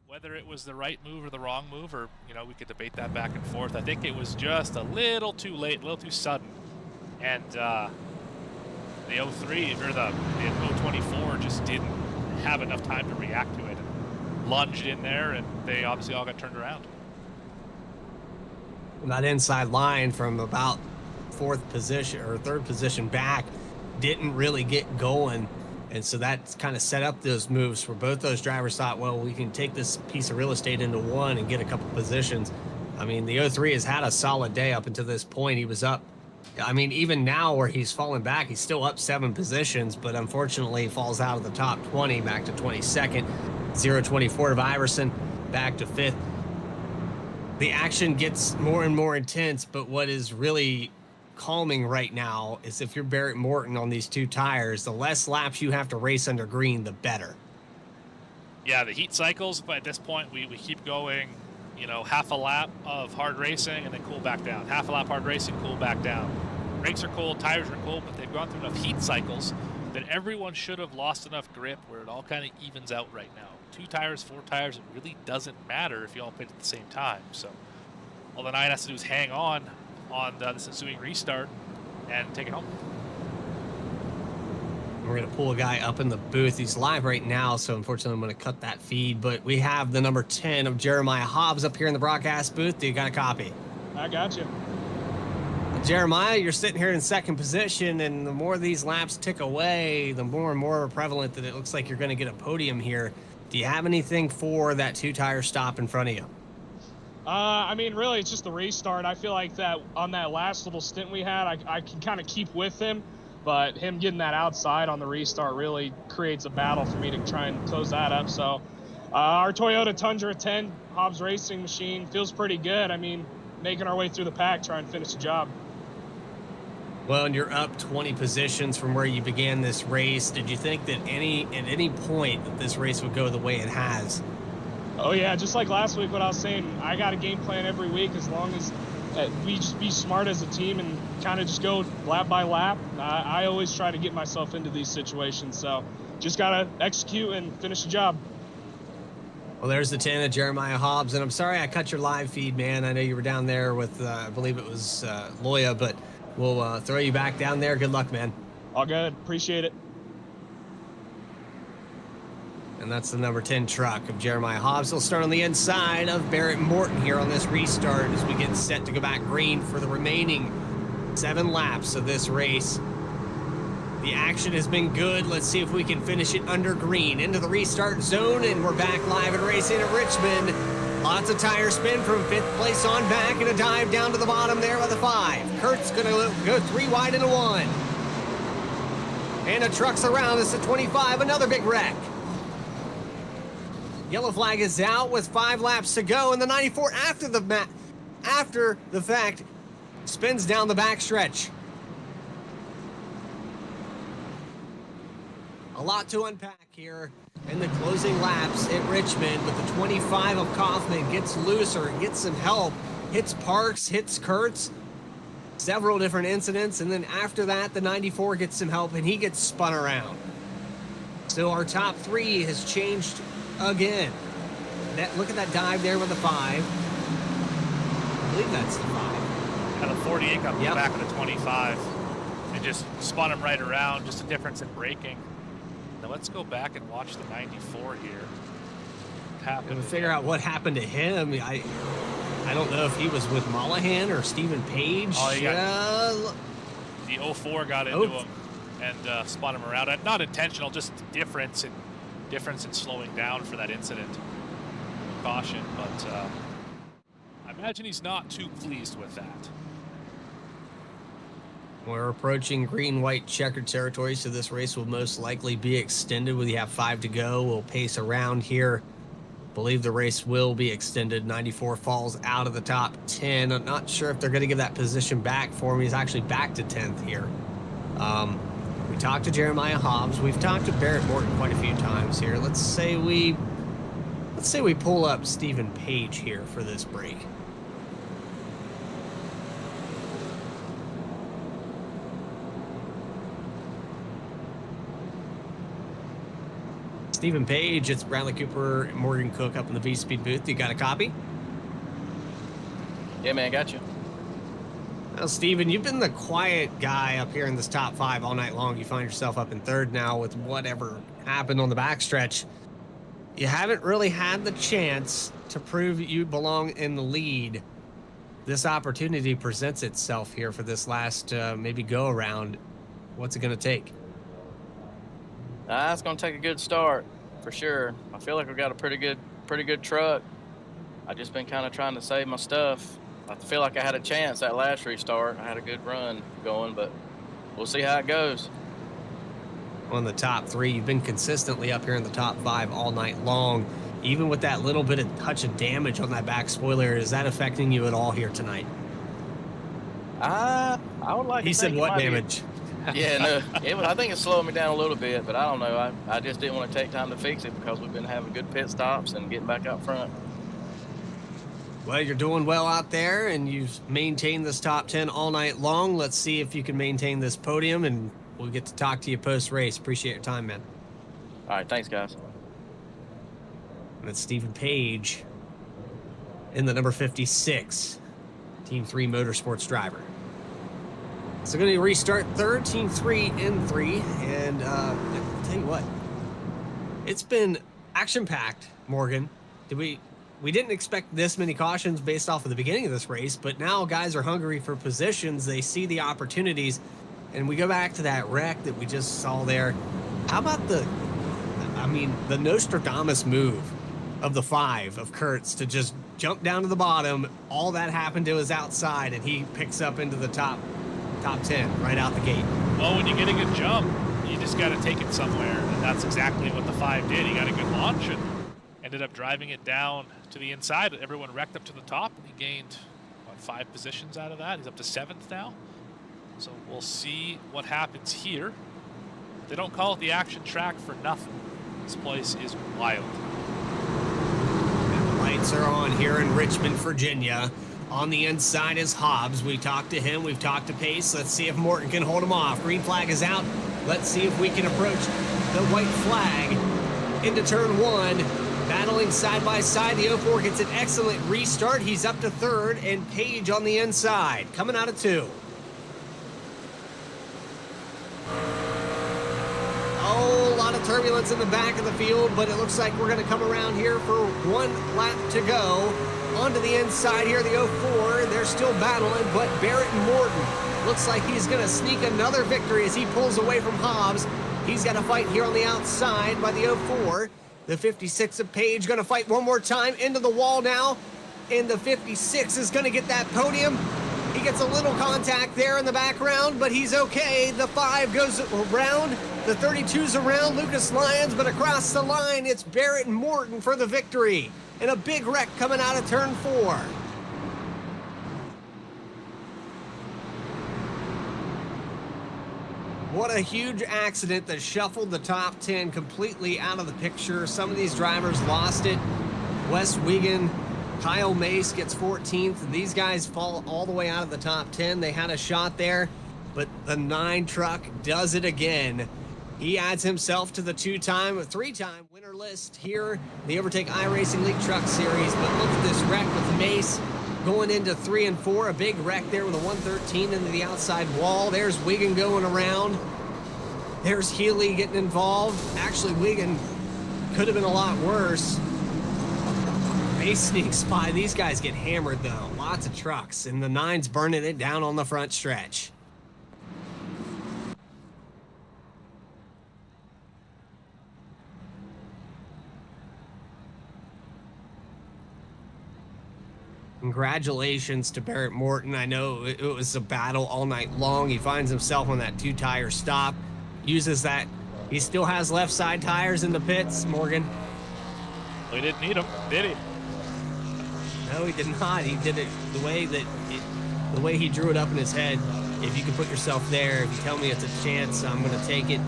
whether it was the right move or the wrong move, or, we could debate that back and forth. I think it was just a little too late, a little too sudden. And the 03 or the 024 just didn't have enough time to react to it. lunged in there, and they obviously all got turned around. That inside line from about fourth position or third position back didn't really get going. And so that kind of set up those moves where both those drivers thought, well, we can take this piece of real estate into one and get a couple positions. I mean, the 03 has had a solid day up until this point. He was up. I mean, even now where he's fallen back, he's still up 7 positions, but unfortunately falls out of the top 20 back to 22nd. 0-24 to Iverson, back to 5th. The action gets more and more intense, but what is really calming right now is if you're Barrett Morton on these 2 tires, the less laps you have to race under green, the better. Yeah, the heat cycles, but at this point we keep going, you know, half a lap of hard racing and then cool back down. Half a lap hard racing, cool back down. Brakes are cold, tires are cold, but they've gone through enough heat cycles that everyone should have lost enough grip where it all kind of evens out right now. 2 tires, 4 tires, it really doesn't matter if you all pit at the same time. So all the 9 has to do is hang on this ensuing restart and take it home. We're going to pull a guy up in the booth. He's live right now, so unfortunately I'm going to cut that feed. But we have the number 10 of Jeremiah Hobbs up here in the broadcast booth. Do you got a copy? I got you. Jeremiah, you're sitting here in second position, and the more these laps tick away, the more and more prevalent that it looks like you're going to get a podium here. Do you have anything for that 2-tire stop in front of you? I mean, really, it's just the restart. I feel like that on that last little stint we had, I can kind of keep with him, but him getting that outside on the restart really creates a battle for me to try and close that up. So our Toyota Tundra 10 Hobbs Racing machine feels pretty good. I mean, making our way through the pack, trying to finish the job. Well, and you're up 20 positions from where you began this race. Did you think that at any point that this race would go the way it has? Oh yeah, just like last week, what I was saying, I got a game plan every week as long as we just be smart as a team and kind of just go lap by lap. I always try to get myself into these situations, so just got to execute and finish the job. Well, there's the 10 of Jeremiah Hobbs, and I'm sorry I cut your live feed, man. I know you were down there with, I believe it was Loya, but we'll throw you back down there. Good luck, man. All good. Appreciate it. And that's the number 10 truck of Jeremiah Hobbs. He'll start on the inside of Barrett Morton here on this restart as we get set to go back green for the remaining 7 laps of this race. The action has been good. Let's see if we can finish it under green. Into the restart zone, and we're back live and racing at Richmond. Lots of tire spin from 5th place on back, and a dive down to the bottom there by the 5. Kurt's going to go 3 wide into 1. And a truck's around us at 25. Another big wreck. Yellow flag is out with 5 laps to go, and the 94 after the fact spins down the backstretch. A lot to unpack here in the closing laps at Richmond, but the 25 of Kaufman gets looser, gets some help, hits Parks, hits Kurtz, several different incidents, and then after that, the 94 gets some help, and he gets spun around. So our top 3 has changed again. Look at that dive there with the 5. I believe that's the 5. And the 48 got the back of the 25 and just spun him right around. Just a difference in braking. Now let's go back and watch the 94 here. And figure out what happened to him. I don't know if he was with Mollahan or Stephen Page. Oh, the 04 got into him and spun him around. Not intentional, just difference in slowing down for that incident. Caution, but I imagine he's not too pleased with that. We're approaching green-white checkered territory, so this race will most likely be extended. We have 5 to go. We'll pace around here. Believe the race will be extended. 94 falls out of the top 10. I'm not sure if they're going to give that position back for him. He's actually back to 10th here. We talked to Jeremiah Hobbs. We've talked to Barrett Morton quite a few times here. Let's say we pull up Stephen Page here for this break. Stephen Page, it's Bradley Cooper and Morgan Cook up in the V-Speed booth. You got a copy? Yeah, man, got you. Well, Stephen, you've been the quiet guy up here in this top 5 all night long. You find yourself up in 3rd now with whatever happened on the backstretch. you haven't really had the chance to prove you belong in the lead. This opportunity presents itself here for this last maybe go around. What's it going to take? It's going to take a good start for sure. I feel like we've got a pretty good truck. I just been kind of trying to save my stuff. I feel like I had a chance that last restart. I had a good run going, but we'll see how it goes. On the top 3, you've been consistently up here in the top 5 all night long. Even with that little bit of touch of damage on that back spoiler, is that affecting you at all here tonight? I would like. He said what damage? Yeah, no, I think it's slowing me down a little bit, but I don't know. I just didn't want to take time to fix it because we've been having good pit stops and getting back out front. Well, you're doing well out there, and you've maintained this top 10 all night long. Let's see if you can maintain this podium, and we'll get to talk to you post-race. Appreciate your time, man. All right, thanks, guys. And it's Stephen Page in the number 56, Team 3 Motorsports driver. So going to restart third, Team 3 in 3, and I'll tell you what, it's been action-packed, Morgan. We didn't expect this many cautions based off of the beginning of this race, but now guys are hungry for positions. They see the opportunities, and we go back to that wreck that we just saw there. How about the Nostradamus move of the 5 of Kurtz to just jump down to the bottom? All that happened to his outside, and he picks up into the top 10 right out the gate. Well, when you get a good jump, you just got to take it somewhere, and that's exactly what the 5 did. He got a good launch and ended up driving it down to the inside. Everyone wrecked up to the top, and he gained, 5 positions out of that. He's up to 7th now. So we'll see what happens here. They don't call it the action track for nothing. This place is wild. And the lights are on here in Richmond, Virginia. On the inside is Hobbs. We talked to him. We've talked to Pace. Let's see if Morton can hold him off. Green flag is out. Let's see if we can approach the white flag into turn 1. Battling side by side. The 04 gets an excellent restart. He's up to 3rd, and Page on the inside, coming out of 2. Oh, a lot of turbulence in the back of the field, but it looks like we're going to come around here for 1 lap to go. Onto the inside here, the 04. They're still battling, but Barrett and Morton looks like he's going to sneak another victory as he pulls away from Hobbs. He's got a fight here on the outside by the 04. The 56 of Page going to fight one more time into the wall now. And the 56 is going to get that podium. He gets a little contact there in the background, but he's okay. The 5 goes around. The 32's around Lucas Lyons, but across the line, it's Barrett and Morton for the victory. And a big wreck coming out of turn 4. What a huge accident that shuffled the top 10 completely out of the picture. Some of these drivers lost it. Wes Wiegand, Kyle Mace gets 14th. These guys fall all the way out of the top 10. They had a shot there, but the 9 truck does it again. He adds himself to the 3-time winner list here, the Overtake iRacing League Truck Series. But look at this wreck with Mace going into 3 and 4. A big wreck there with a 113 into the outside wall. There's Wiegand going around. There's Healy getting involved. Actually, Wiegand could have been a lot worse. Mace sneaks by. These guys get hammered, though. Lots of trucks, and the 9's burning it down on the front stretch. Congratulations to Barrett Morton. I know it was a battle all night long. He finds himself on that 2-tire stop, uses that. He still has left side tires in the pits, Morgan. Well, he didn't need them, did he? No, he did not. He did it the way he drew it up in his head. If you can put yourself there, if you tell me it's a chance, I'm going to take it.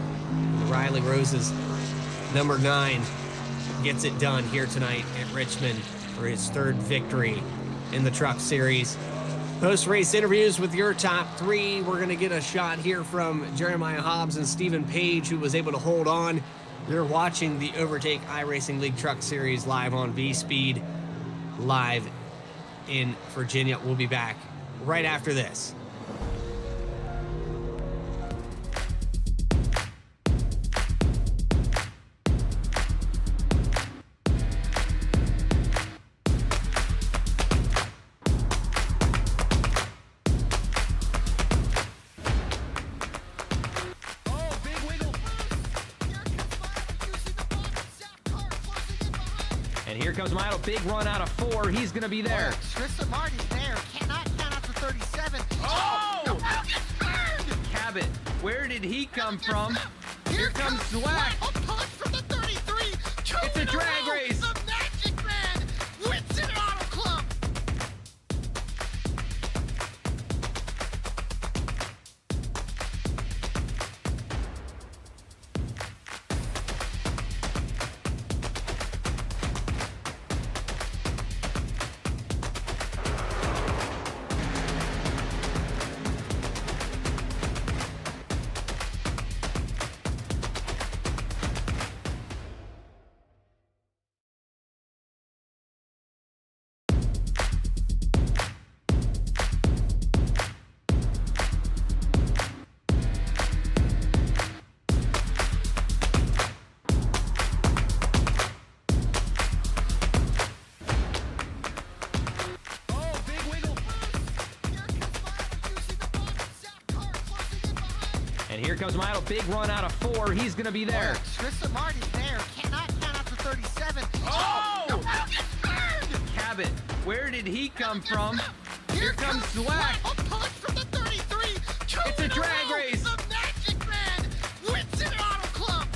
Riley Rose's number 9 gets it done here tonight at Richmond for his 3rd victory in the Truck Series. Post-race interviews with your top 3. We're going to get a shot here from Jeremiah Hobbs and Stephen Page, who was able to hold on. You're watching the Overtake iRacing League Truck Series live on V-Speed, live in Virginia. We'll be back right after this. And here comes Milo. Big run out of 4. He's going to be there. Tristan Martin's there. Cannot count out to 37. Oh! No, gets burned! Cabot, where did he come from? Here comes Zwack. A punch from the 33. It's a drag race. The Magic Man wins it Auto Club. Oh, big wiggle. Here comes Milo using the bottom zap car, closing in behind. And here comes Milo. Big run out of 4. He's going to be there. Tristan Martin's there. Cannot count out to 37. Oh! No, gets burned! Cabot, where did he come from? Here comes Zwack. Zwack. A punch from the 33. It's a drag race. The Magic Man wins it Auto Club.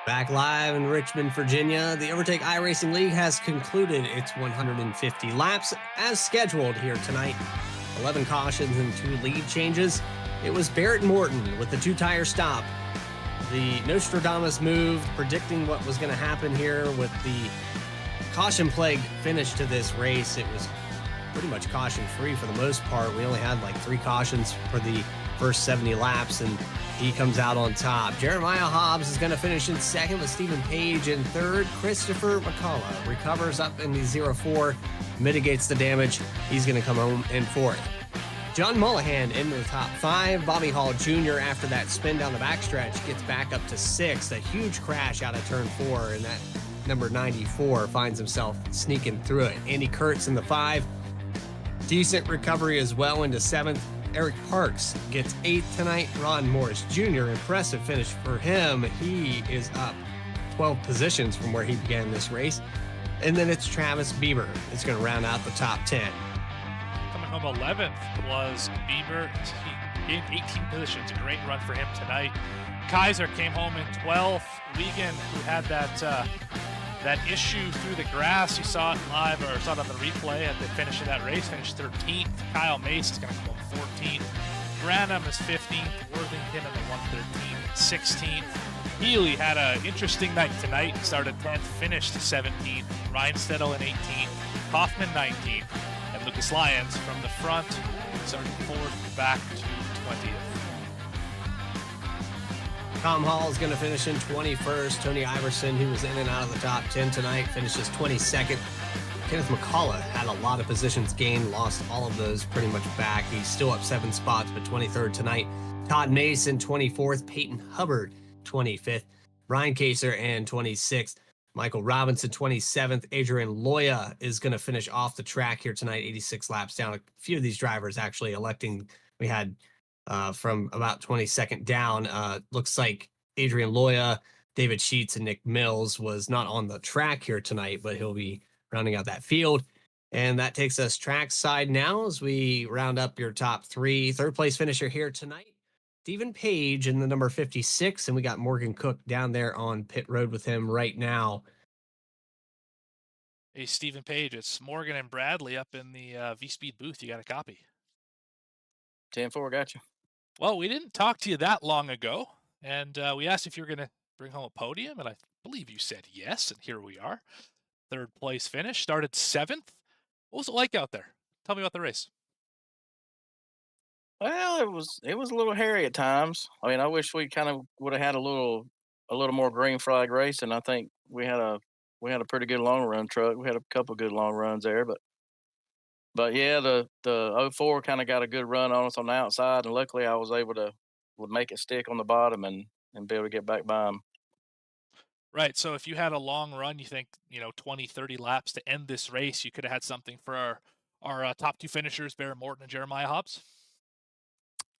Back live in Richmond, Virginia, the Overtake iRacing League has concluded its 150 laps as scheduled here tonight. 11 cautions and 2 lead changes. It was Barrett Morton with the 2-tire stop. The Nostradamus move, predicting what was going to happen here with the caution plague finish to this race. It was pretty much caution-free for the most part. We only had like 3 cautions for the first 70 laps, and he comes out on top. Jeremiah Hobbs is going to finish in second with Stephen Page in third. Christopher McCullough recovers up in the 0-4, mitigates the damage. He's going to come home in fourth. John Mullahan into the top 5. Bobby Hall Jr., after that spin down the backstretch, gets back up to 6th. A huge crash out of turn 4, and that number 94 finds himself sneaking through it. Andy Kurtz in the 5. Decent recovery as well into 7th. Eric Parks gets 8th tonight. Ron Morris Jr., impressive finish for him. He is up 12 positions from where he began this race. And then it's Travis Bieber. It's going to round out the top 10. Coming home 11th was Bieber. He gained 18 positions. A great run for him tonight. Kaiser came home in 12th. Wiegand, who had that issue through the grass, you saw it live or saw it on the replay at the finish of that race, finished 13th. Kyle Mace is going to come home 14th. Branham is 15th. Worthington in the 113, 16th. Healy had an interesting night tonight. Started 10th, finished 17th. Ryan Stedel in 18th. Hoffman 19th. And Lucas Lyons from the front started 4th back to 20th. Tom Hall is going to finish in 21st. Tony Iverson, who was in and out of the top 10 tonight, finishes 22nd. Kenneth McCullough had a lot of positions gained, lost all of those pretty much back. He's still up 7 spots, but 23rd tonight. Todd Mason, 24th. Peyton Hubbard, 25th. Ryan Kaser, and 26th. Michael Robinson, 27th. Adrian Loya is going to finish off the track here tonight, 86 laps down. A few of these drivers actually electing. We had from about 22nd down. Looks like Adrian Loya, David Sheets, and Nick Mills was not on the track here tonight, but he'll be rounding out that field. And that takes us track side now as we round up your top 3. Third place finisher here tonight, Stephen Page in the number 56, and we got Morgan Cook down there on pit road with him right now. Hey, Stephen Page, it's Morgan and Bradley up in the V-Speed booth. You got a copy? 10-4, got you. Well, we didn't talk to you that long ago, and we asked if you were going to bring home a podium, and I believe you said yes, and here we are. Third place finish, started 7th. What was it like out there? Tell me about the race. Well, it was a little hairy at times. I mean, I wish we kind of would have had a little more green flag racing. I think we had a we had a pretty good long run truck. We had a couple good long runs there, but yeah, the 04 kind of got a good run on us on the outside, and luckily I was able to would make it stick on the bottom and be able to get back by him. Right. So if you had a long run, you think, 20, 30 laps to end this race, you could have had something for our top two finishers, Barrett Morton and Jeremiah Hobbs.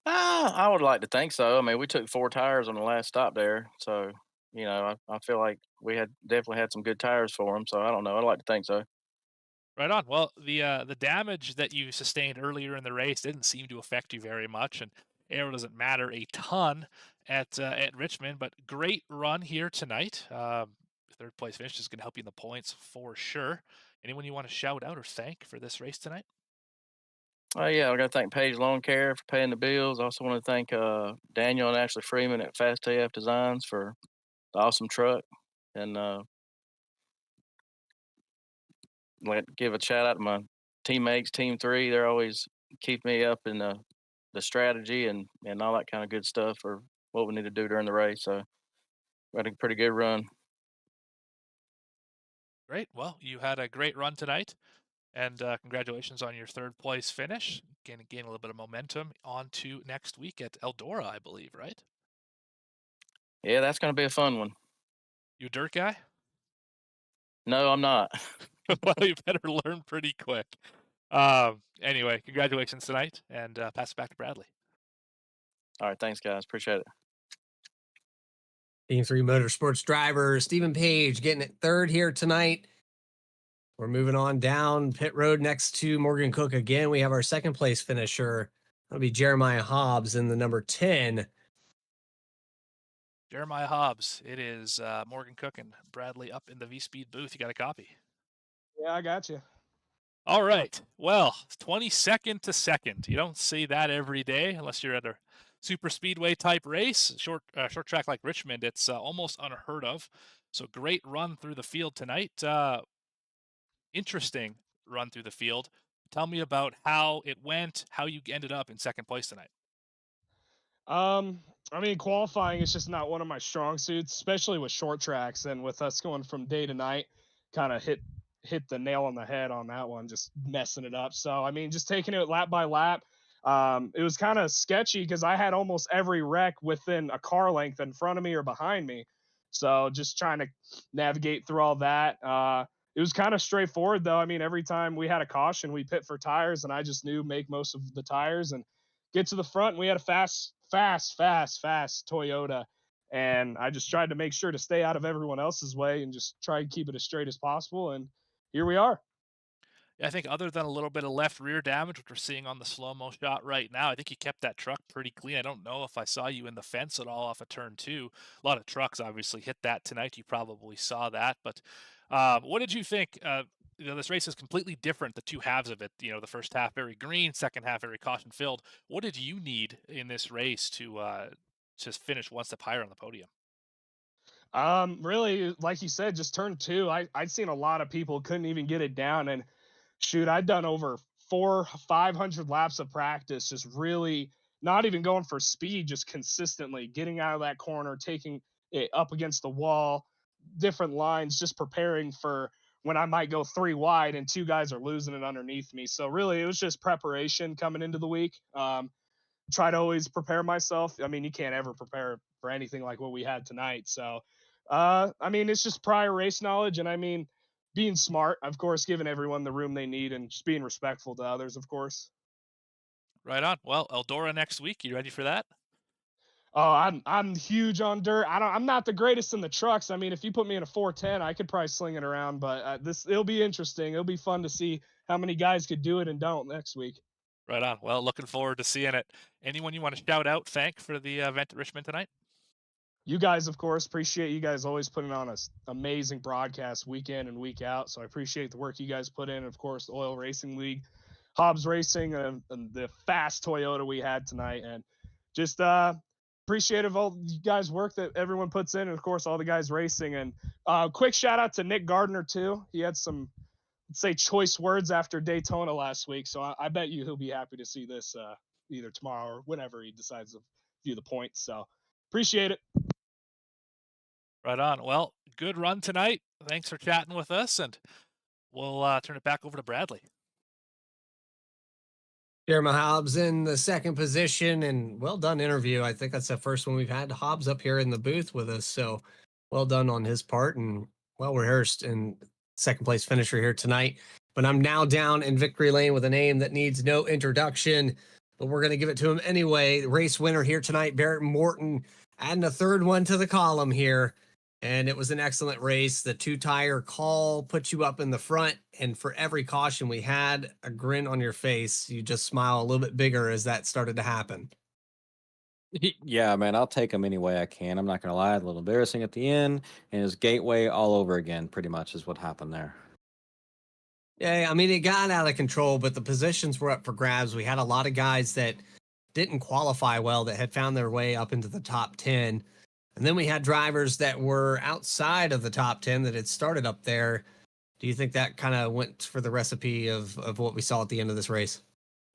I would like to think so. I mean, we took 4 tires on the last stop there, so I feel like we had definitely had some good tires for him. So I don't know. I'd like to think so. Right on. Well, the damage that you sustained earlier in the race didn't seem to affect you very much, and aero doesn't matter a ton at Richmond. But great run here tonight. Third place finish is going to help you in the points for sure. Anyone you want to shout out or thank for this race tonight? Oh yeah, I got to thank Paige Lawn Care for paying the bills. I also want to thank Daniel and Ashley Freeman at Fast AF Designs for the awesome truck, and give a shout out to my teammates, Team Three. They're always keep me up in the strategy and all that kind of good stuff for what we need to do during the race. So we had a pretty good run. Great. Well, you had a great run tonight, and congratulations on your third place finish. Gain a little bit of momentum on to next week at Eldora, I believe, right? Yeah, that's going to be a fun one. You a dirt guy? No, I'm not. Well, you better learn pretty quick. Anyway, congratulations tonight, and pass it back to Bradley. All right, thanks, guys. Appreciate it. Team 3 Motorsports driver Stephen Page getting it third here tonight. We're moving on down pit road next to Morgan Cook again. We have our second place finisher. That'll be Jeremiah Hobbs in the number 10. Jeremiah Hobbs. It is Morgan Cook and Bradley up in the V-Speed booth. You got a copy? Yeah, I got you. All right. Well, 22nd to second. You don't see that every day unless you're at a super speedway type race. Short track like Richmond, it's almost unheard of. So great run through the field tonight. Interesting run through the field. Tell me about how it went, how you ended up in second place tonight. I mean, qualifying is just not one of my strong suits, especially with short tracks. And with us going from day to night, kind of hit the nail on the head on that one, just messing it up. So I mean, just taking it lap by lap. It was kind of sketchy because I had almost every wreck within a car length in front of me or behind me. So just trying to navigate through all that. It was kind of straightforward though. I mean, every time we had a caution, we pit for tires, and I just knew make most of the tires and get to the front. And we had a fast Toyota, and I just tried to make sure to stay out of everyone else's way and just try and keep it as straight as possible. And here we are. I think other than a little bit of left rear damage, which we're seeing on the slow-mo shot right now, I think you kept that truck pretty clean. I don't know if I saw you in the fence at all off of turn 2. A lot of trucks obviously hit that tonight. You probably saw that. But what did you think? This race is completely different, the two halves of it. The first half very green, second half very caution-filled. What did you need in this race to finish one step higher on the podium? Really, like you said, just turn 2. I'd seen a lot of people couldn't even get it down, and shoot, I'd done over 500 laps of practice, just really not even going for speed, just consistently getting out of that corner, taking it up against the wall, different lines, just preparing for when I might go 3 wide and 2 guys are losing it underneath me. So really, it was just preparation coming into the week. Try to always prepare myself. I mean, you can't ever prepare for anything like what we had tonight. So, I mean, it's just prior race knowledge, and I mean, being smart, of course, giving everyone the room they need, and just being respectful to others, of course. Right on. Well, Eldora next week. You ready for that? Oh, I'm huge on dirt. I'm not the greatest in the trucks. I mean, if you put me in a 410, I could probably sling it around. But it'll be interesting. It'll be fun to see how many guys could do it and don't next week. Right on. Well, looking forward to seeing it. Anyone you want to shout out, thank for the event at Richmond tonight? You guys, of course, appreciate you guys always putting on a amazing broadcast week in and week out. So I appreciate the work you guys put in. Of course, the OiL Racing League, Hobbs Racing, and the fast Toyota we had tonight, and just appreciate of all you guys' work that everyone puts in, and of course all the guys racing. And quick shout out to Nick Gardner too. He had some, let's say, choice words after Daytona last week. So I bet you he'll be happy to see this either tomorrow or whenever he decides to view the points. So appreciate it. Right on. Well, good run tonight. Thanks for chatting with us, and we'll turn it back over to Bradley. Jeremy Hobbs in the second position, and well done interview. I think that's the first one we've had Hobbs up here in the booth with us. So well done on his part and well rehearsed and second place finisher here tonight. But I'm now down in victory lane with a name that needs no introduction, but we're going to give it to him anyway. Race winner here tonight, Barrett Morton, adding a third one to the column here. And it was an excellent race. The two-tire call put you up in the front, and for every caution we had, a grin on your face. You just smile a little bit bigger as that started to happen. Yeah, man, I'll take them any way I can. I'm not gonna lie, a little embarrassing at the end, and it was gateway all over again. Pretty much is what happened there. Yeah, I mean, it got out of control, but the positions were up for grabs. We had a lot of guys that didn't qualify well that had found their way up into the top 10. And then we had drivers that were outside of the top 10 that had started up there. Do you think that kind of went for the recipe of what we saw at the end of this race?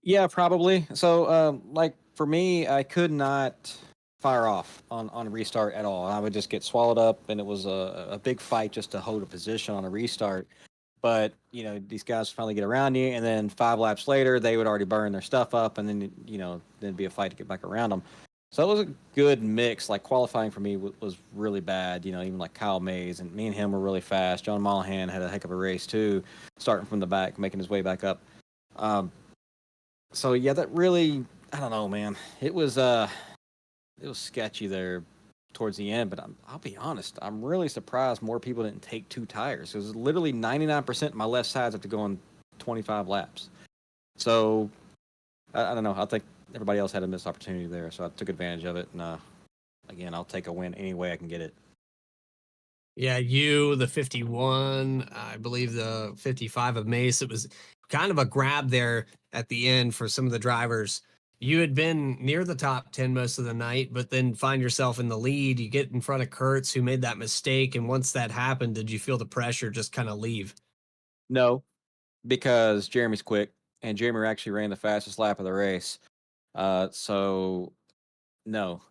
Yeah, probably. So, like for me, I could not fire off on restart at all. I would just get swallowed up, and it was a big fight just to hold a position on a restart. But these guys finally get around you, and then 5 laps later, they would already burn their stuff up, and then there'd be a fight to get back around them. So it was a good mix. Like qualifying for me was really bad. Even like Kyle Mays and me and him were really fast. John Mollahan had a heck of a race too, starting from the back, making his way back up. So yeah, that really, I don't know, man. It was sketchy there towards the end, but I'll be honest, I'm really surprised more people didn't take 2 tires. It was literally 99% of my left sides after going 25 laps. So I don't know. I think everybody else had a missed opportunity there, so I took advantage of it. And again, I'll take a win any way I can get it. Yeah, you, the 51, I believe the 55 of Mace. It was kind of a grab there at the end for some of the drivers. You had been near the top 10 most of the night, but then find yourself in the lead. You get in front of Kurtz, who made that mistake. And once that happened, did you feel the pressure just kind of leave? No, because Jeremy's quick, and Jeremy actually ran the fastest lap of the race. So no,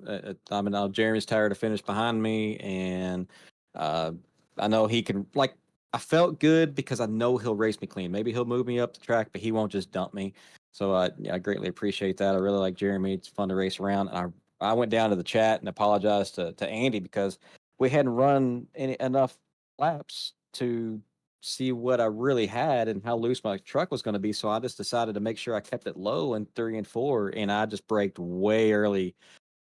I mean, Jeremy's tired to finish behind me, and I know he can. Like, I felt good because I know he'll race me clean. Maybe he'll move me up the track, but he won't just dump me. So I greatly appreciate that. I really like Jeremy. It's fun to race around. And I went down to the chat and apologized to Andy because we hadn't run enough laps to see what I really had and how loose my truck was going to be. So I just decided to make sure I kept it low in 3 and 4, and I just braked way early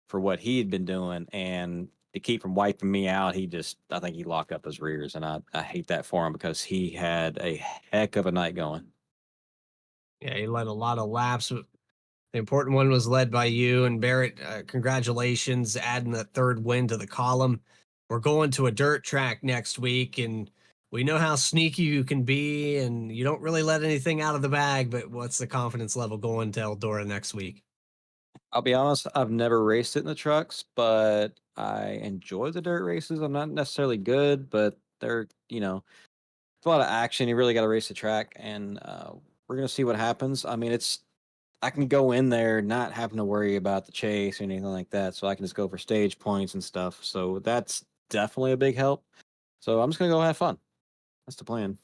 for what he had been doing. And to keep from wiping me out, I think he locked up his rears, and I hate that for him because he had a heck of a night going. Yeah, he led a lot of laps. The important one was led by you and Barrett. Congratulations, adding that third win to the column. We're going to a dirt track next week, and we know how sneaky you can be, and you don't really let anything out of the bag. But what's the confidence level going to Eldora next week? I'll be honest, I've never raced it in the trucks, but I enjoy the dirt races. I'm not necessarily good, but they're, it's a lot of action. You really got to race the track, and we're going to see what happens. I mean, I can go in there not having to worry about the chase or anything like that, so I can just go for stage points and stuff. So that's definitely a big help. So I'm just going to go have fun. That's the plan.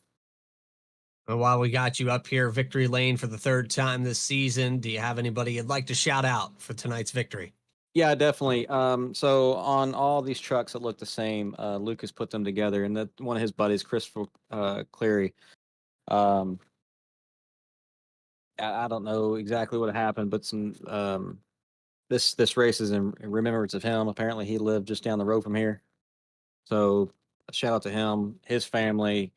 And while we got you up here, victory lane for the third time this season, do you have anybody you'd like to shout out for tonight's victory? Yeah, definitely. So on all these trucks that look the same, Lucas put them together, and that one of his buddies, Christopher Cleary. Um, I don't know exactly what happened, but this race is in remembrance of him. Apparently, he lived just down the road from here. So shout out to him, his family,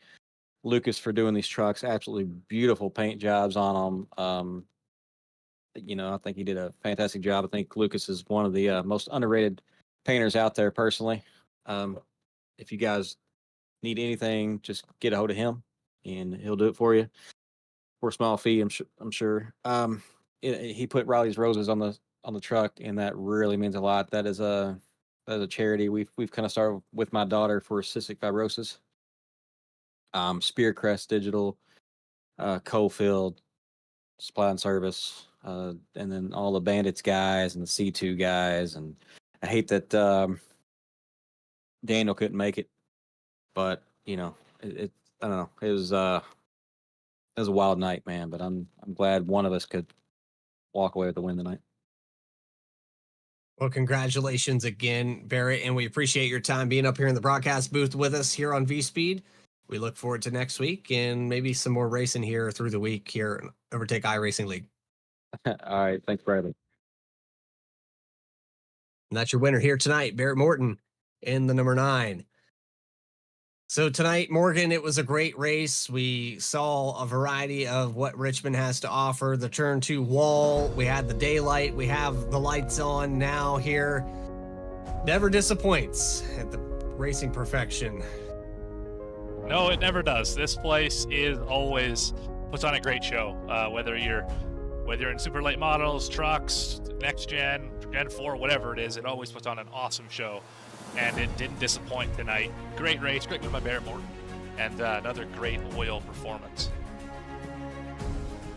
Lucas for doing these trucks. Absolutely beautiful paint jobs on them. I think he did a fantastic job. I think Lucas is one of the most underrated painters out there, personally. If you guys need anything, just get a hold of him, and he'll do it for you for a small fee. I'm sure. He put Riley's Roses on the truck, and that really means a lot. That is a charity. We've kind of started with my daughter for cystic fibrosis. Spearcrest Digital, Coalfield, Supply and Service, and then all the Bandits guys and the C2 guys. And I hate that Daniel couldn't make it, but you know, I don't know. It was a wild night, man. But I'm glad one of us could walk away with the win tonight. Well, congratulations again, Barrett, and we appreciate your time being up here in the broadcast booth with us here on V Speed. We look forward to next week and maybe some more racing here through the week here in Overtake iRacing League. All right, thanks, Bradley. And that's your winner here tonight, Barrett Morton in the number 9. So tonight, Morgan, it was a great race. We saw a variety of what Richmond has to offer. The turn 2 wall, we had the daylight, we have the lights on now here. Never disappoints at the racing perfection. No, it never does. This place is always puts on a great show. Whether you're in super late models, trucks, next gen, Gen 4, whatever it is, it always puts on an awesome show. And it didn't disappoint tonight. Great race, great win by Barrett Morton, and another great OiL performance.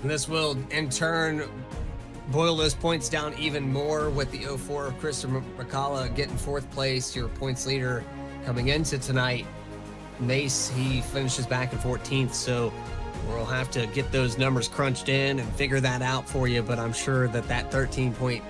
And this will, in turn, boil those points down even more with the 04 of Christopher McCullough getting 4th place, your points leader coming into tonight. Mace, he finishes back in 14th, so we'll have to get those numbers crunched in and figure that out for you, but I'm sure that 13-point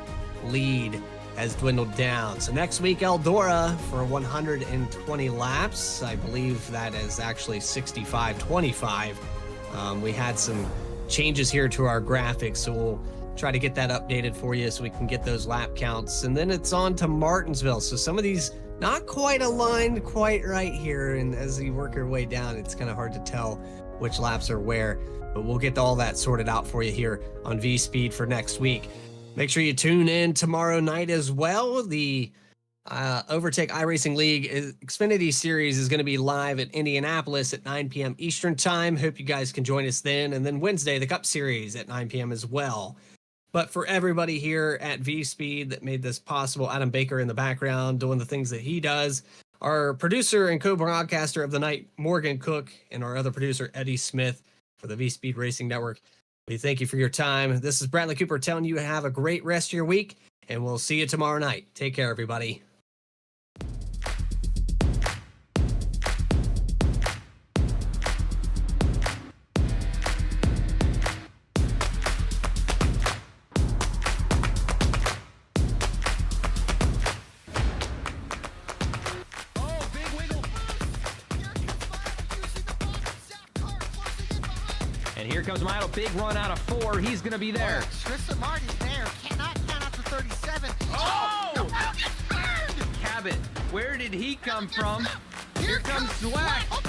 lead has dwindled down. So next week, Eldora for 120 laps. I believe that is actually 65-25. We had some changes here to our graphics, so we'll try to get that updated for you so we can get those lap counts. And then it's on to Martinsville. So some of these not quite aligned quite right here. And as you work your way down, it's kind of hard to tell which laps are where, but we'll get all that sorted out for you here on V Speed for next week. Make sure you tune in tomorrow night as well. The Overtake iRacing League Xfinity Series is going to be live at Indianapolis at 9 p.m. Eastern Time. Hope you guys can join us then. And then Wednesday, the Cup Series at 9 p.m. as well. But for everybody here at V Speed that made this possible, Adam Baker in the background doing the things that he does, our producer and co-broadcaster of the night, Morgan Cook, and our other producer, Eddie Smith, for the V Speed Racing Network, we thank you for your time. This is Bradley Cooper telling you to have a great rest of your week, and we'll see you tomorrow night. Take care, everybody. Oh, big wiggle. Here comes Milo using the bottom. Zach Carr closing in behind. And here comes Milo. Big run out of 4. He's going to be there. Tristan Martin's there. Cannot count out to 37. Oh! The Milo gets burned. Cabot, where did he come from? Here comes comes Swack. Swack.